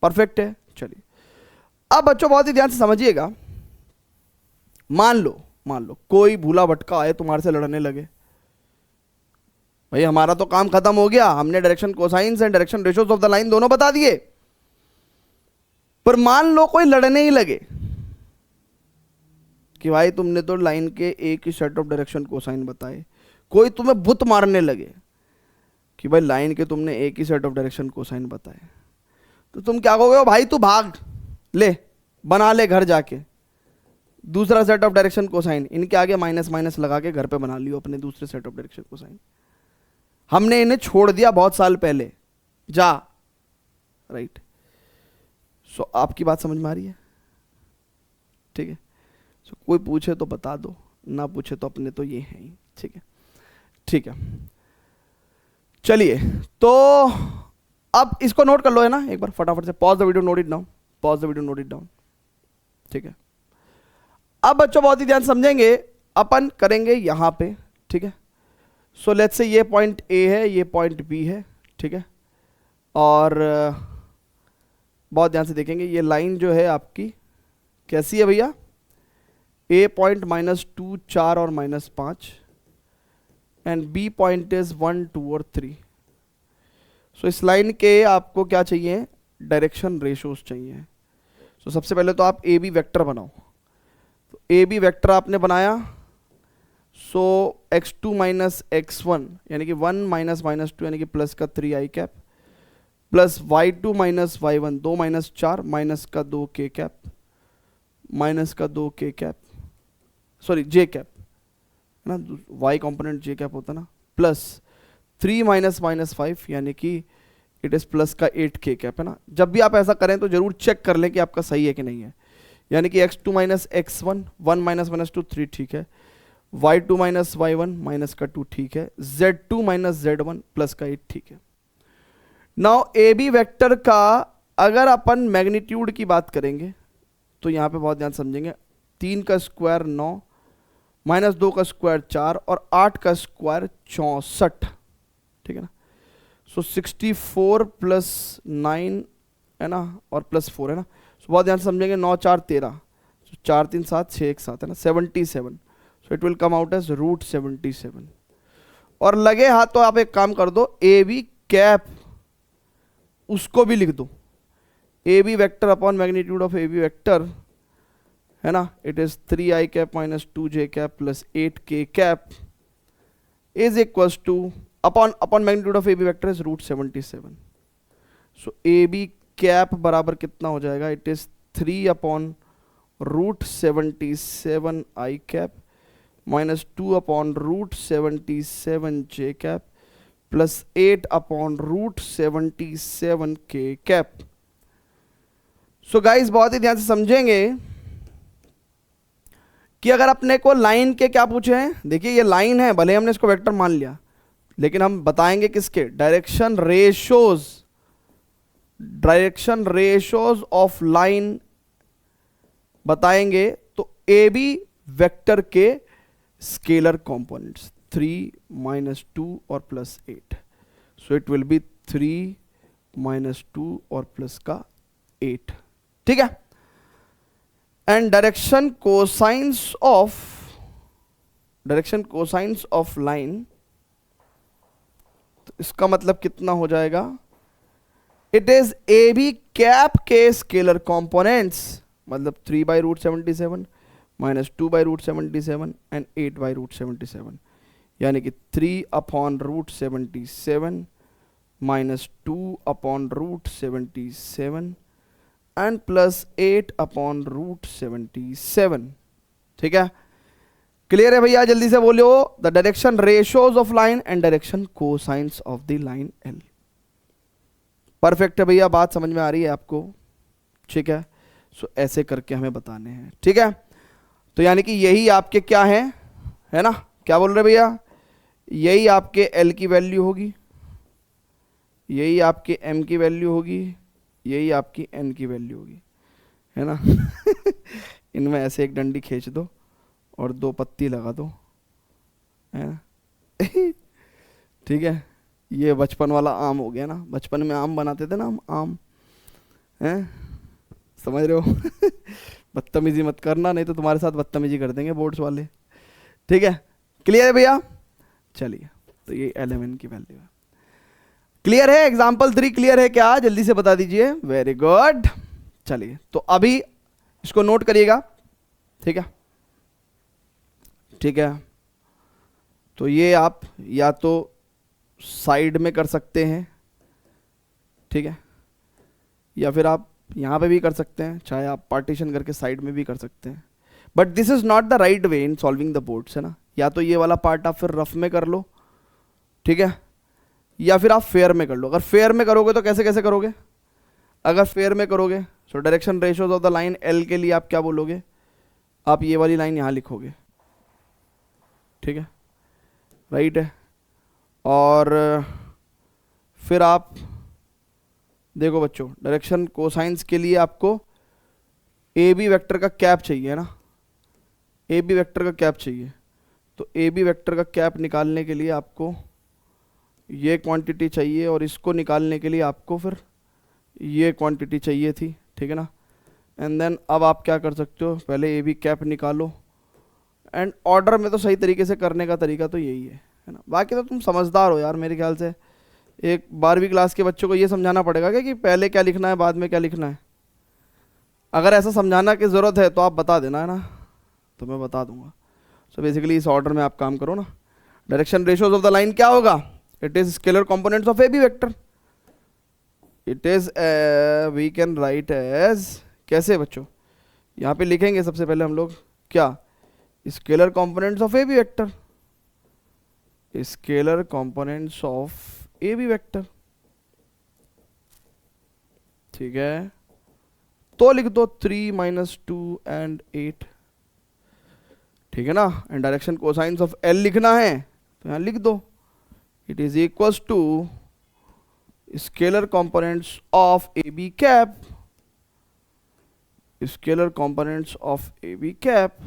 परफेक्ट है। चलिए अब बच्चों बहुत ही ध्यान से समझिएगा। मान लो कोई भूला भटका आए तुम्हारे से लड़ने लगे, भाई हमारा तो काम खत्म हो गया, हमने direction cosines and direction ratios of the line दोनों बता दिए, पर मान लो कोई लड़ने ही लगे कि भाई तुमने तो लाइन के एक ही सेट ऑफ डायरेक्शन कोसाइन बताए, कोई तुम्हें बुत मारने लगे कि भाई लाइन के तुमने एक ही सेट ऑफ डायरेक्शन कोसाइन बताए, तो तुम क्या कहोगे? भाई तू भाग ले, बना ले घर जाके दूसरा सेट ऑफ डायरेक्शन कोसाइन, इनके आगे माइनस माइनस लगा के घर पे बना लियो अपने दूसरे सेट ऑफ डायरेक्शन कोसाइन। हमने इन्हें छोड़ दिया बहुत साल पहले, जा। राइट, सो आपकी बात समझ में आ रही है? ठीक है, सो कोई पूछे तो बता दो, ना पूछे तो अपने तो ये हैं ही। ठीक है, ठीक है। चलिए तो अब इसको नोट कर लो, है ना, एक बार फटाफट से। Pause the video, note it down, pause the video, note it down. ठीक है, अब बच्चों बहुत ही ध्यान समझेंगे, अपन करेंगे यहां पे। ठीक है, सो लेट्स से ये पॉइंट ए है, ये पॉइंट बी है। ठीक है, और बहुत ध्यान से देखेंगे, ये लाइन जो है आपकी कैसी है भैया? ए पॉइंट -2, 4 और -5, एंड बी पॉइंट इज 1, 2 और 3। सो इस लाइन के आपको क्या चाहिए? डायरेक्शन रेशियोज चाहिए। सो सबसे पहले तो आप ए बी वेक्टर बनाओ। तो ए बी वेक्टर आपने बनाया, सो x2 माइनस x1 यानी कि 1 माइनस -2 यानी कि प्लस का 3i cap, plus y2 minus y1 2 minus 4 minus का 2k कैप, माइनस का 2k cap, sorry j cap, है ना, y कंपोनेंट j कैप होता ना, प्लस 3 माइनस -5 यानी कि इट इज प्लस का 8k कैप, है ना। जब भी आप ऐसा करें तो जरूर चेक कर लें कि आपका सही है कि नहीं है। यानी कि x2 माइनस x1 1 माइनस -2 3 ठीक है, y2 माइनस y1 माइनस का 2 ठीक है, z2 माइनस z1 प्लस का 8 ठीक है। नाउ ए बी वेक्टर का अगर अपन मैग्नीट्यूड की बात करेंगे तो यहाँ पे बहुत ध्यान समझेंगे, 3 का स्क्वायर 9, -2 का स्क्वायर 4 और 8 का स्क्वायर 64। ठीक है ना, सो 64 प्लस 9 है ना, और प्लस 4 है ना। सो बहुत ध्यान से समझेंगे, 9 4 13, 4 3 7 6 1 7 है ना, 77। So it will come out as √77। और लगे हाथ तो आप एक काम कर दो, ए बी कैप उसको भी लिख दो, A B vector upon magnitude of A B vector है ना, it is 3i cap minus 2j cap plus 8k cap is equals to upon magnitude of A B vector is √77। So A B cap बराबर कितना हो जाएगा, it is 3 upon √77 i cap minus 2 upon √77 j cap plus 8 upon √77 k cap. So guys बहुत ही ध्यान से समझेंगे कि अगर अपने को लाइन के क्या पूछे हैं, देखिए ये लाइन है, भले हमने इसको वेक्टर मान लिया, लेकिन हम बताएंगे किसके, डायरेक्शन रेशोज ऑफ लाइन बताएंगे। तो ए बी वेक्टर के स्केलर कंपोनेंट्स 3 माइनस 2 और plus 8, so it will be 3 minus 2 और प्लस का 8, ठीक है। And direction cosines of line, तो इसका मतलब कितना हो जाएगा, it is A B cap के स्केलर कंपोनेंट्स, मतलब 3/√77 माइनस 2/√77 एंड 8/√77, यानी कि 3 upon √77 minus 2 upon √77 and plus 8 upon √77, ठीक है। क्लियर है भैया, जल्दी से बोलो, the direction ratios of line and direction cosines of the line L. Perfect है भैया, बात समझ में आ रही है आपको, ठीक है। सो ऐसे करके हमें बताने हैं, ठीक है। तो यानी कि यही आपके क्या है ना, क्या बोल रहे भैया, यही आपके एल की वैल्यू होगी, यही आपके एम की वैल्यू होगी, यही आपकी एन की वैल्यू होगी, है ना। इनमें ऐसे एक डंडी खींच दो और 2 पत्ती लगा दो, है ना। ठीक है, ये बचपन वाला आम हो गया ना, बचपन में आम बनाते थे ना हम, आम हैं, समझ रहे हो। बदतमीजी मत करना, नहीं तो तुम्हारे साथ बदतमीजी कर देंगे बोर्ड्स वाले, ठीक है। क्लियर है भैया, चलिए, तो ये एलिमेंट की वैल्यू है। क्लियर है, एग्जाम्पल 3 क्लियर है क्या, जल्दी से बता दीजिए, वेरी गुड। चलिए, तो अभी इसको नोट करिएगा, ठीक है, ठीक है। तो ये आप या तो साइड में कर सकते हैं, ठीक है, या फिर आप यहाँ पे भी कर सकते हैं, चाहे आप पार्टीशन करके साइड में भी कर सकते हैं, but this is not the right way in solving the boards, है ना। या तो ये वाला पार्ट आप फिर रफ में कर लो, ठीक है, या फिर आप फेयर में कर लो। अगर फेयर में करोगे तो कैसे कैसे करोगे, अगर फेयर में करोगे सो direction ratios of the line L के लिए आप क्या बोलोगे, आप ये वाली लाइन यहाँ लिखोगे, ठीक है, राइट है। और फिर आप देखो बच्चों, डायरेक्शन कोसाइंस के लिए आपको ए बी वेक्टर का कैप चाहिए, है ना, ए बी वेक्टर का कैप चाहिए। तो ए बी वेक्टर का कैप निकालने के लिए आपको ये क्वांटिटी चाहिए, और इसको निकालने के लिए आपको फिर ये क्वांटिटी चाहिए थी, ठीक है ना। एंड देन अब आप क्या कर सकते हो, पहले ए बी कैप निकालो, एंड ऑर्डर में तो सही तरीके से करने का तरीका तो यही है ना। बाकी तो तुम समझदार हो यार, मेरे ख्याल से एक 12वीं क्लास के बच्चों को ये समझाना पड़ेगा कि पहले क्या लिखना है बाद में क्या लिखना है। अगर ऐसा समझाना की ज़रूरत है तो आप बता देना, है ना, तो मैं बता दूंगा। सो बेसिकली इस ऑर्डर में आप काम करो ना। Direction ratios of the line क्या होगा, it is scalar components of A B vector, it is we can write as, कैसे बच्चों, यहाँ पे लिखेंगे सबसे पहले हम लोग क्या, scalar components of A B vector, scalar components of A B vector, ठीक है। तो लिख दो 3 माइनस 2 एंड 8, ठीक है ना। And direction cosines of L लिखना है तो यहाँ लिख दो, it is equals to scalar components of A B cap, scalar components of A B cap,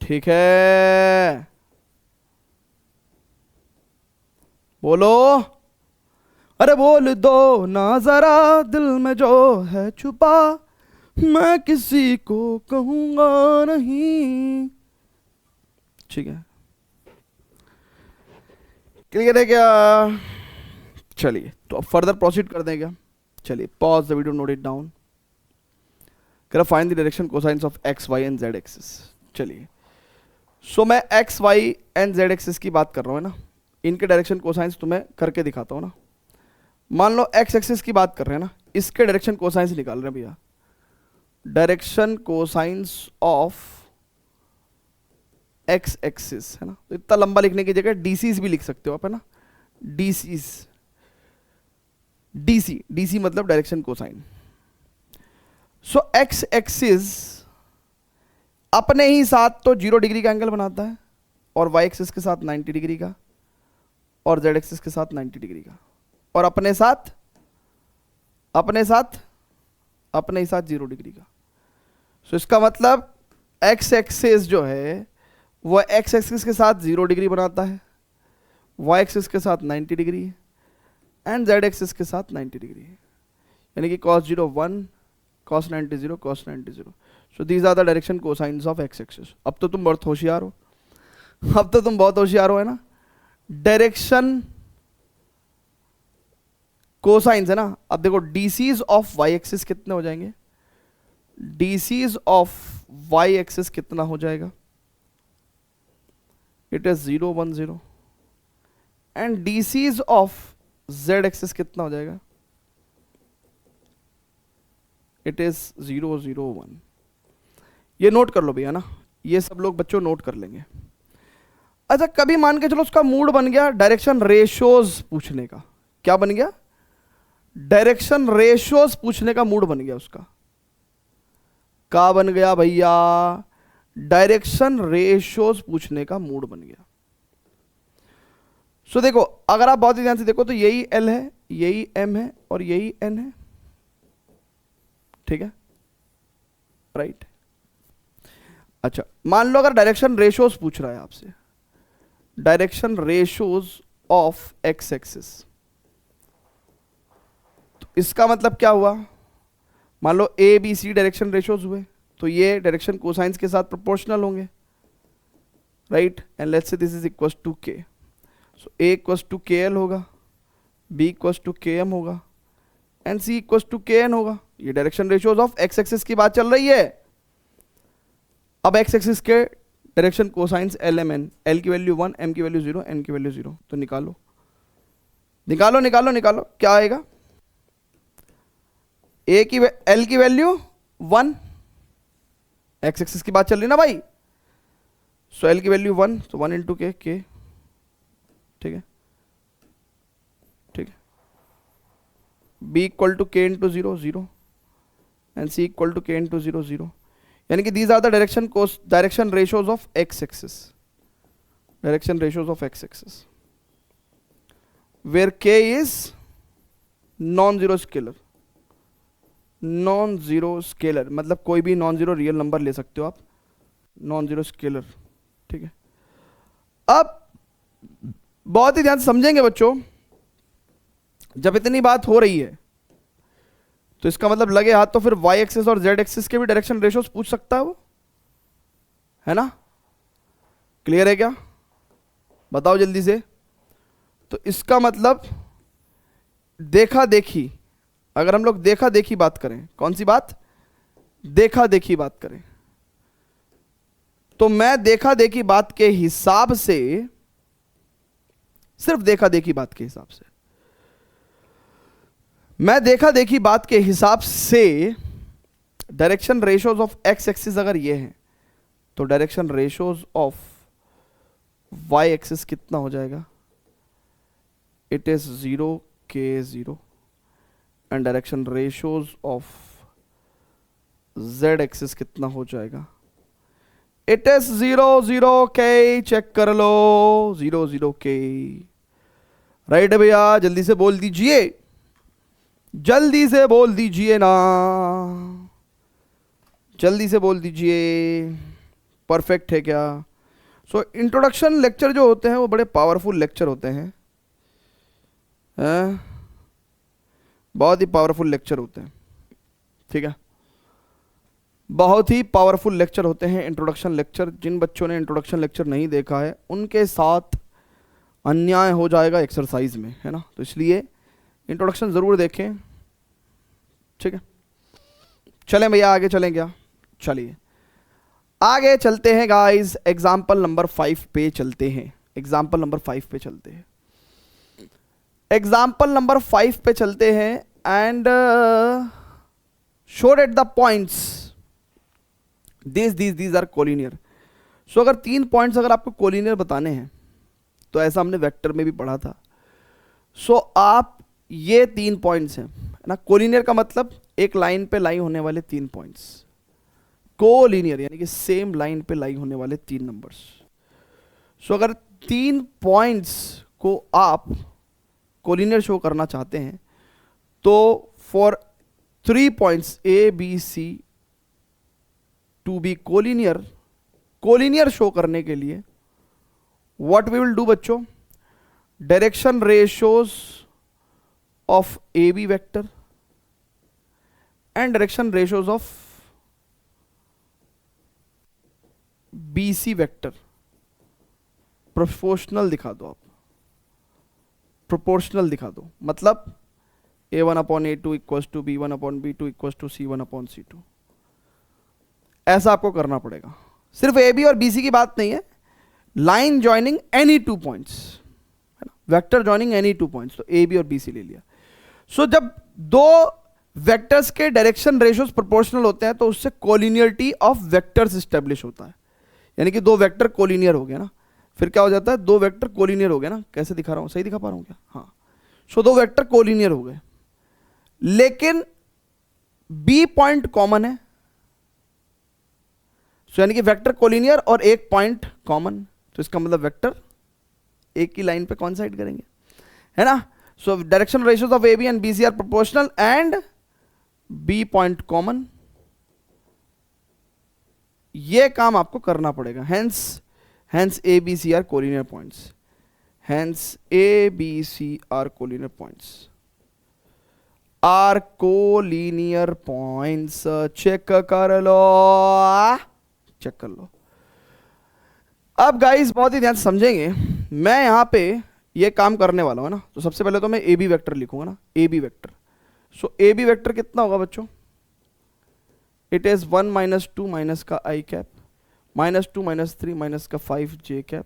ठीक है। बोलो, अरे बोल दो ना जरा, दिल में जो है छुपा, मैं किसी को कहूंगा नहीं, ठीक है। क्लियर है क्या, चलिए तो अब फर्दर प्रोसीड कर दें क्या। चलिए pause the video, note it down. कह रहा find the direction cosines of x y and z axis. चलिए, सो मैं x y and z axis की बात कर रहा हूँ, है ना। इनके डायरेक्शन कोसाइंस तुम्हें करके दिखाता हूँ ना। मान लो एक्स एक्सिस की बात कर रहे हैं ना, इसके डायरेक्शन कोसाइंस निकाल रहे हैं भैया। Direction cosines of x axis, है ना। तो इतना लंबा लिखने की जगह डीसीज भी लिख सकते हो आप, है ना। डीसीज, डीसी मतलब डायरेक्शन कोसाइन। सो एक्स एक्सिस अपने ही साथ तो 0 डिग्री का एंगल बनाता है, और वाई एक्सिस के साथ 90 डिग्री का, और जेड एक्सिस के साथ 90 डिग्री का, और अपने ही साथ 0 डिग्री का। सो इसका मतलब एक्स एक्सिस जो है वो एक्स एक्सिस के साथ 0 डिग्री बनाता है, वाई एक्सिस के साथ 90 डिग्री है, एंड जेड एक्सिस के साथ 90 डिग्री है। यानी कि cos 0 1, cos 90 0, cos 90 0। So these are the direction cosines of x axis. अब तो तुम बहुत होशियार हो, है ना। डायरेक्शन कोसाइंस, है ना। अब देखो डीसीज ऑफ वाई एक्सिस कितने हो जाएंगे, डीसीज ऑफ वाई एक्सिस कितना हो जाएगा, it is 0 1 0, and DCs of z axis कितना हो जाएगा, इट इज 0 0 1। ये नोट कर लो भैया ना, ये सब लोग बच्चों नोट कर लेंगे। अच्छा, कभी मान के चलो उसका मूड बन गया डायरेक्शन रेशोज पूछने का। क्या बन गया, डायरेक्शन रेशोज पूछने का मूड बन गया उसका। क्या बन गया भैया, डायरेक्शन रेशोज पूछने का मूड बन गया। सो देखो, अगर आप बहुत ही ध्यान से देखो तो यही L है, यही M है, और यही N है, ठीक है, राइट। अच्छा, मान लो अगर डायरेक्शन रेशोज पूछ रहा है आपसे, direction ratios of x axis, तो इसका मतलब क्या हुआ। मान लो A B C direction ratios हुए, तो ये डायरेक्शन कोसाइंस के साथ प्रोपोर्शनल होंगे, right. And let's say this is equal to K. So A equal to K L होगा, B equal to K M होगा, and C equal to K N होगा। ये direction ratios of x axis की बात चल रही है। अब एक्स एक्सिस के direction cosines L M N, L की वैल्यू 1, एम की वैल्यू 0, एन की वैल्यू 0। तो निकालो निकालो निकालो निकालो, क्या आएगा, ए की एल की वैल्यू 1, एक्स एक्सिस की बात चल रही ना भाई। सो एल की वैल्यू 1, तो 1 इंटू के, ठीक है, ठीक है। B equal to K into 0 0, and C equal to K into 0 0। यानी कि these are the direction ratios of x axis, direction ratios of x axis, where K is non zero scalar. Non zero scalar मतलब कोई भी non zero real number ले सकते हो आप, non zero scalar, ठीक है। अब बहुत ही ध्यान से समझेंगे बच्चों, जब इतनी बात हो रही है तो इसका मतलब लगे हाथ तो फिर वाई एक्सिस और जेड एक्सिस के भी डायरेक्शन रेशियोज पूछ सकता है वो, है ना। क्लियर है क्या, बताओ जल्दी से। तो इसका मतलब देखा देखी, अगर हम लोग देखा देखी बात करें, कौन सी बात, देखा देखी बात करें, तो मैं देखा देखी बात के हिसाब से, सिर्फ देखा देखी बात के हिसाब से, मैं देखा देखी बात के हिसाब से direction ratios of x axis अगर ये है, तो direction ratios of y axis कितना हो जाएगा, it is 0 k 0, and direction ratios of z axis कितना हो जाएगा, इट इज 0 0 k। चेक कर लो, 0 0 k, राइट है भैया। जल्दी से बोल दीजिए, जल्दी से बोल दीजिए ना, जल्दी से बोल दीजिए, परफेक्ट है क्या। सो इंट्रोडक्शन लेक्चर जो होते हैं वो बड़े पावरफुल लेक्चर होते हैं, बहुत ही पावरफुल लेक्चर होते हैं, ठीक है, बहुत ही पावरफुल लेक्चर होते हैं इंट्रोडक्शन लेक्चर। जिन बच्चों ने इंट्रोडक्शन लेक्चर नहीं देखा है उनके साथ अन्याय हो जाएगा एक्सरसाइज में, है ना। तो इसलिए इंट्रोडक्शन ज़रूर देखें, ठीक है। चलें भैया आगे चलें क्या? चलिए आगे चलते हैं गाइस, एग्जाम्पल नंबर 5 पे चलते हैं। एग्जाम्पल नंबर 5 पे चलते हैं। एग्जाम्पल नंबर 5 पे चलते हैं and show at the points these are collinear. So अगर 3 पॉइंट्स अगर आपको कोलिनियर बताने हैं तो ऐसा हमने वेक्टर में भी पढ़ा था। सो आप ये 3 पॉइंट्स हैं है ना, कोलिनियर का मतलब एक लाइन पे लाई होने वाले 3 पॉइंट्स, कोलिनियर यानी कि सेम लाइन पे लाई होने वाले 3 नंबर्स। सो अगर 3 पॉइंट्स को आप कोलिनियर शो करना चाहते हैं तो for 3 points A B C to be collinear, collinear show करने के लिए व्हाट वी विल डू बच्चों, direction ratios of A B vector and direction ratios of B C vector proportional दिखा दो आप, प्रोपोर्शनल दिखा दो। मतलब a1 upon a2 equals to b1 upon b2 equals to c1 upon c2। ऐसा आपको करना पड़ेगा। सिर्फ ए बी और बी सी की बात नहीं है, लाइन ज्वाइनिंग एनी 2 पॉइंट्स है ना, वेक्टर ज्वाइनिंग एनी 2 पॉइंट्स, तो ए बी और बी सी ले लिया। सो जब 2 वेक्टर्स के डायरेक्शन रेशियोज प्रोपोर्शनल होते हैं तो उससे कोलिनियरिटी ऑफ वेक्टर्स एस्टेब्लिश होता है, यानी कि 2 वेक्टर कोलिनियर हो गए ना। फिर क्या हो जाता है, 2 वेक्टर कोलिनियर हो गए ना। कैसे दिखा रहा हूं, सही दिखा पा रहा हूं क्या? हाँ। सो 2 वेक्टर कोलिनियर हो गए, लेकिन बी पॉइंट कॉमन है। सो यानी कि वेक्टर कोलिनियर और एक पॉइंट कॉमन, तो इसका मतलब वेक्टर एक ही लाइन पे कॉन्साइड करेंगे है ना। So direction ratios of A B and B C are proportional and B point common. ये काम आपको करना पड़ेगा। Hence A B C are collinear points, hence A B C are collinear points, are collinear points. Check कर लो, check कर लो। अब guys बहुत ही ध्यान से समझेंगे, मैं यहां पे ये काम करने वाला हूं ना। तो सबसे पहले तो मैं ए बी वेक्टर लिखूंगा ना, A B vector. So A B vector कितना होगा बच्चों, इट इज 1 माइनस 2 माइनस का I cap, minus 2 minus 3 minus का 5 J cap,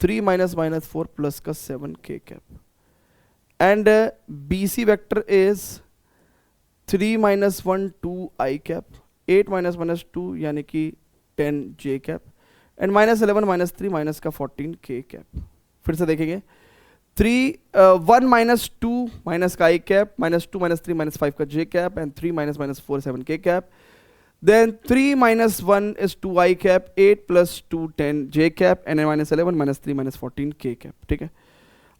3 minus minus 4 plus का 7 K cap. And B C vector is 3 minus 1 2 I cap, 8 minus minus 2 यानी कि 10 J cap, and minus 11 minus 3 minus का 14 के cap. फिर से देखेंगे, 1 माइनस 2 माइनस का I cap, minus 2 minus 3 minus 5 का जे cap, and 3 minus minus 4 7 K cap. Then 3 minus 1 is 2i cap, 8 plus 2 10 j cap, and minus 11 minus 3 minus 14 k cap। ठीक है।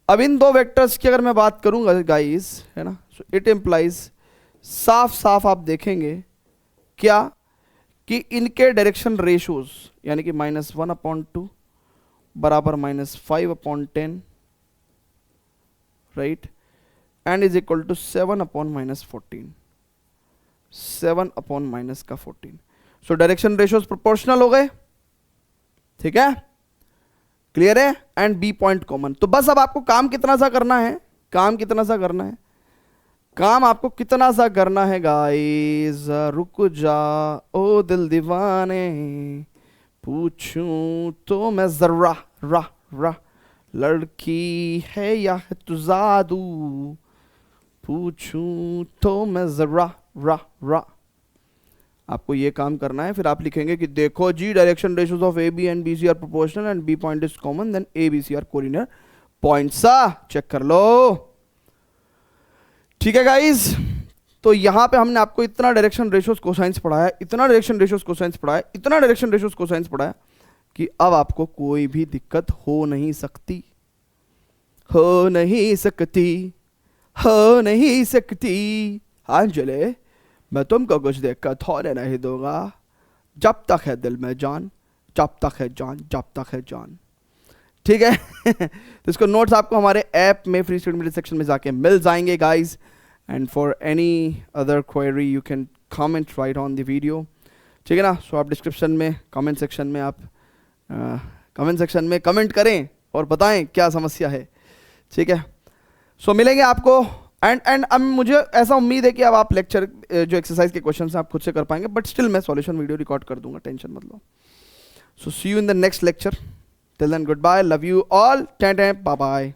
अब इन 2 वेक्टर्स की अगर मैं बात करूंगा गाइस है ना, सो इट इम्प्लाइज, साफ साफ आप देखेंगे क्या कि इनके डायरेक्शन रेशियोज यानी कि -1/2 बराबर -5/10 right, and is equal to 7/-14, 7/-14। So direction ratios proportional हो गए, ठीक है, क्लियर है। And B point common. तो बस अब आपको काम कितना सा करना है, काम कितना सा करना है, काम आपको कितना सा करना है गाइस, रुक जा ओ दिल दीवाने, पूछूं तो मैं जरा रा लड़की है या है तू जादू, पूछूं तो मैं जरा रा। आपको ये काम करना है। फिर आप लिखेंगे कि देखो जी, direction ratios of A B and B C are proportional and B point is common, then A B C are collinear points. Check कर लो, ठीक है गाइस। तो यहां पे हमने आपको इतना डायरेक्शन रेशियोज कोसाइंस पढ़ाया, इतना डायरेक्शन रेशियोज कोसाइंस पढ़ाया, इतना डायरेक्शन रेशियोज कोसाइंस पढ़ाया कि अब आपको कोई भी दिक्कत हो नहीं सकती, हो नहीं सकती, हो नहीं सकती। हाँ चले, मैं तुमको कुछ देखकर थोड़े नहीं दूंगा, जब तक है दिल में जान, जब तक है जान, जब तक है जान, ठीक है। तो इसको नोट्स आपको हमारे ऐप में फ्री स्टूडेंट सेक्शन में जाके मिल जाएंगे guys. And for any other query you can comment right on the video, ठीक है ना। सो आप डिस्क्रिप्शन में कमेंट सेक्शन में आप कमेंट सेक्शन में कमेंट करें और बताएं क्या समस्या है, ठीक है। सो मिलेंगे आपको एंड अब मुझे ऐसा उम्मीद है कि अब आप लेक्चर जो एक्सरसाइज के क्वेश्चन आप खुद से कर पाएंगे, बट स्टिल मैं सॉल्यूशन वीडियो रिकॉर्ड कर दूंगा, टेंशन मत लो. So see you in the next lecture. Till then good bye, love you all, bye bye.